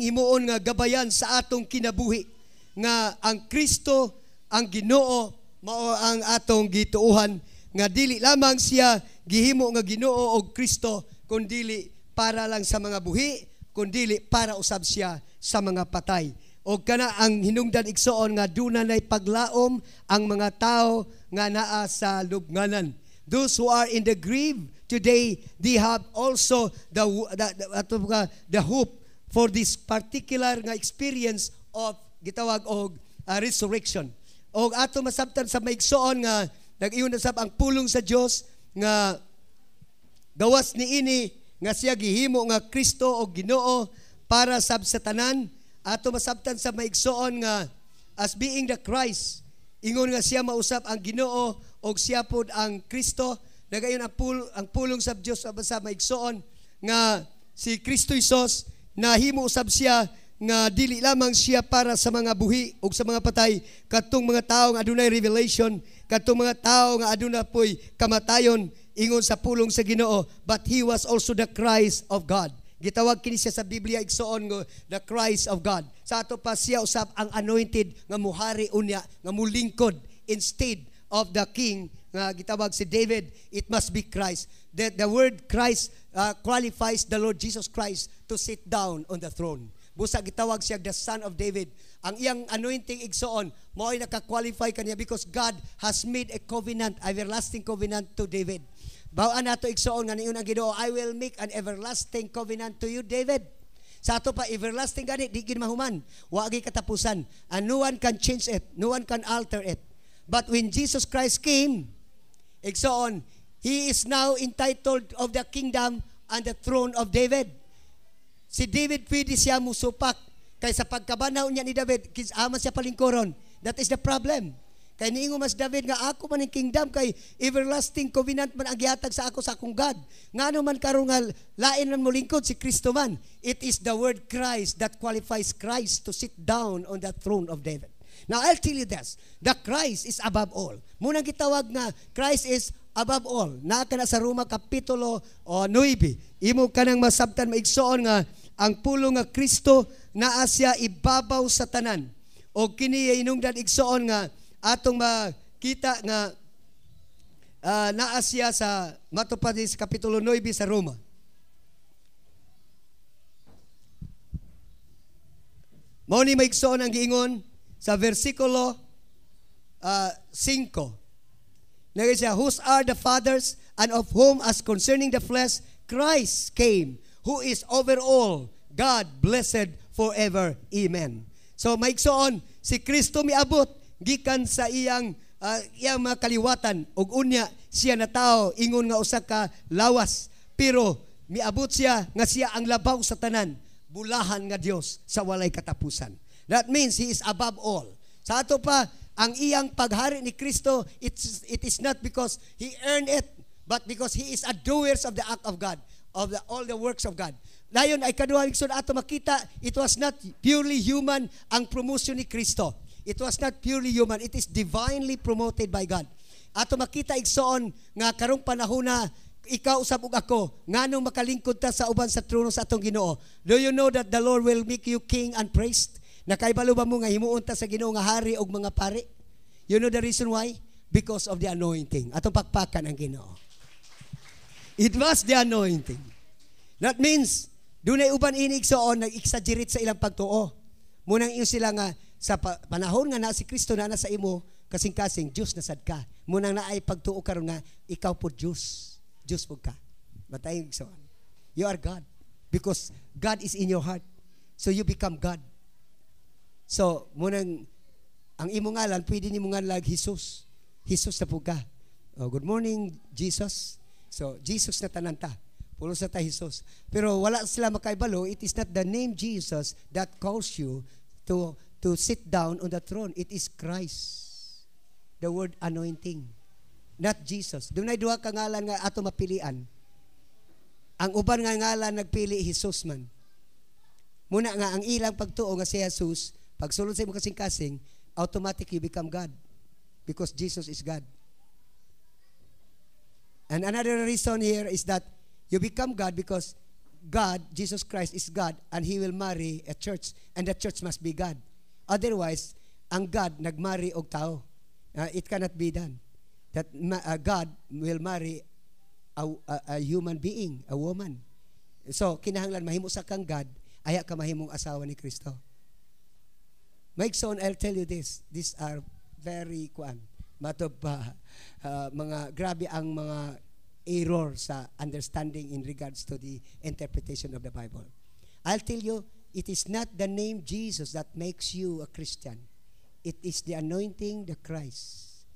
himuon nga gabayan sa atong kinabuhi nga ang Kristo, ang Ginoo mao ang atong gituuhan nga dili lamang siya gihimo nga Ginoo og Kristo kundi para lang sa mga buhi, kundi para usab siya sa mga patay. O kana ang hinungdan igsoon nga dunay paglaom ang mga tao nga naa sa lubnganan. Those who are in the grave today, they have also the hope for this particular nga experience of gitawag og resurrection. O ato masabtan sa maigsoon nga nag-iyon na sab ang pulong sa Dios nga gawas niini nga siya gihimo nga Kristo o Ginoo para sa tanan. Ato masabtan sa maigsoon nga as being the Christ, ingon nga siya mausap ang Ginoo o siya pod ang Kristo. Nagayon ang pulong sa Dios sa maigsoon nga si Kristo Jesus nahimo usab siya nga dili lamang siya para sa mga buhi o sa mga patay, katong mga tao nga adunay revelation, katong mga tao nga aduna poy kamatayon, ingon sa pulong sa Ginoo, but he was also the Christ of God. Gitawag kini siya sa Biblia igsoon nga the Christ of God. Sa ato pa siya usab ang anointed nga muhari unya, nga mulingkod instead of the king nga gitawag si David. It must be Christ. The word Christ qualifies the Lord Jesus Christ to sit down on the throne. Busa gitawag siya the Son of David. Ang iyang anointing igsoon mao ay naka-qualify kaniya because God has made a covenant, everlasting covenant to David. Bawaan nato igsoon nga niyon ang Ginoo, I will make an everlasting covenant to you, David. Sa ato pa everlasting gani di gid mahuman, wa gyud katapusan. And no one can change it, no one can alter it. But when Jesus Christ came, igsoon He is now entitled of the kingdom and the throne of David. Si David pwede siya musupak. Kay sa pagkabanaw niya ni David, ama siya palingkoron. That is the problem. Kay niingon mas David nga ako man ang kingdom kay everlasting covenant man ang gihatag sa ako sa akong God. Ngano man karon nga lain man mo lingkod si Kristo man. It is the word Christ that qualifies Christ to sit down on the throne of David. Now I'll tell you this, the Christ is above all. Munang gitawag nga Christ is above all. Naa ka na sa Roma kapitulo 9. Imo kanang masabtan maigsoon nga ang pulong nga Kristo naa siya ibabaw sa tanan. O kini inungdan igsoon nga atong makita nga naa siya sa matupad sa kapitulo 9 sa Roma. Mao ni maigsoon ang giingon sa versikulo 5. Nagay siya, whose are the fathers and of whom as concerning the flesh Christ came, who is over all, God blessed forever. Amen. So maigsoon si Kristo miabot gikan sa iyang mga kaliwatan ug unya siya na tao ingon nga usa ka lawas pero miabot siya nga siya ang labaw sa tanan, bulahan nga Dios sa walay katapusan. That means he is above all. Sa ato pa ang iyang paghari ni Kristo, it is not because he earned it, but because he is a doers of the act of God, of all the works of God. Dayon ay kaduha igsoon ato makita, it was not purely human ang promotion ni Kristo. It was not purely human, it is divinely promoted by God. Ato makita igsoon nga karong panahon na ikaw usab ug ako nganong makalingkod ta sa uban sa trono sa atong Ginoo. Do you know that the Lord will make you king and priest? Nakaibalo ba mo nga himuon ta sa Ginoo nga hari og mga pari? You know the reason why? Because of the anointing. Atong pakpakan ang Ginoo. It was the anointing. That means dunay uban ini igsoon nag-exaggerate sa ilang pagtuo. Munang iyo sila nga sa panahon nga na si Kristo na sa imo kasing-kasing Dios na sad ka. Munang naay pagtuo karon nga ikaw po Dios. Dios po ka. Matay igsoon. You are God because God is in your heart. So you become God. So, munang ang imo ngalan, pwede ni mo ngalan Jesus. Jesus na po ka. Oh, good morning, Jesus. So, Jesus na tananta. Pulo sa ta Jesus. Pero wala sila makaibalo, it is not the name Jesus that calls you to sit down on the throne. It is Christ. The word anointing. Not Jesus. Dunay duha ka ngalan nga ato mapilian. Ang uban nga ngalan nagpili Jesus man. Muna nga ang ilang pagtuo nga si Jesus, pag sulod sa imo kasing-kasing, automatic you become God. Because Jesus is God. And another reason here is that you become God because God, Jesus Christ is God, and He will marry a church, and the church must be God. Otherwise, ang God nagmarry og tao. It cannot be done. That God will marry a human being, a woman. So, kinahanglan mahimo sa kang God, aya ka mahimong asawa ni Kristo. Mike Son, I'll tell you this. These are very mga grabe ang mga error sa understanding in regards to the interpretation of the Bible. I'll tell you, it is not the name Jesus that makes you a Christian. It is the anointing, the Christ.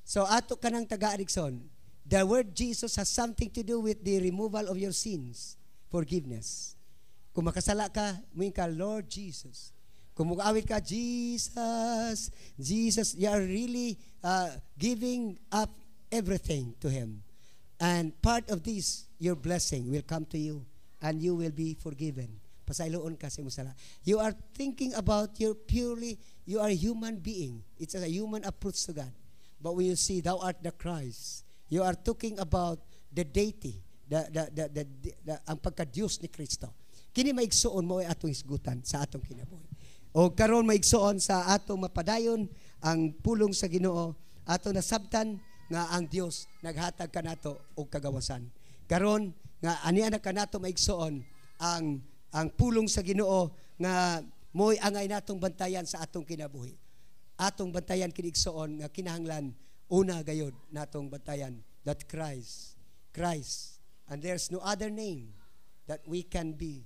So ato kanang taga-Erikson, the word Jesus has something to do with the removal of your sins, forgiveness. Kung makasala ka, muing ka, Lord Jesus. Kung mag-awit ka, Jesus, Jesus, you are really giving up everything to Him. And part of this, your blessing will come to you and you will be forgiven. Pasayloon ka sa musala. You are thinking about you are a human being. It's a human approach to God. But when you see, thou art the Christ, you are talking about the deity, ang pagka-Diyos ni Kristo. Kini maigsoon mo ay atong isgutan sa atong kinabuhi. O karon maigsoon sa atong mapadayon ang pulong sa Ginoo, atong nasabtan nga ang Dios naghatag kanato og kagawasan. Karon nga aniya na kanato maigsoon ang pulong sa Ginoo nga moy angay natong bantayan sa atong kinabuhi. Atong bantayan kini igsoon nga kinahanglan una gayud natong bantayan that Christ, and there's no other name that we can be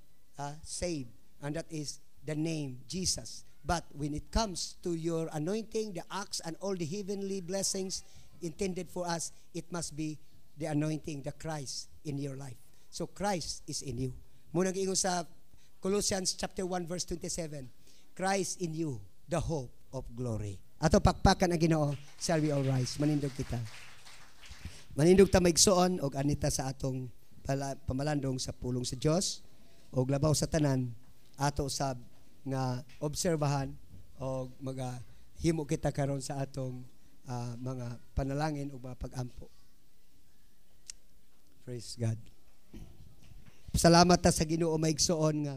saved, and that is the name Jesus. But when it comes to your anointing, the acts, and all the heavenly blessings intended for us, it must be the anointing, the Christ in your life. So Christ is in you. Muna giingon sa Colossians chapter 1 verse 27, Christ in you, the hope of glory. Ato pakpakan ang Ginoo, shall we all rise? Manindog kita. Manindog ta maigsoon og anita sa atong pamalandong sa pulong sa Dios og labaw sa tanan ato sab nga obserbahan og himo kita karon sa atong mga panalangin o mga pag-ampo. Praise God. Salamat ta sa Ginoo maigsoon nga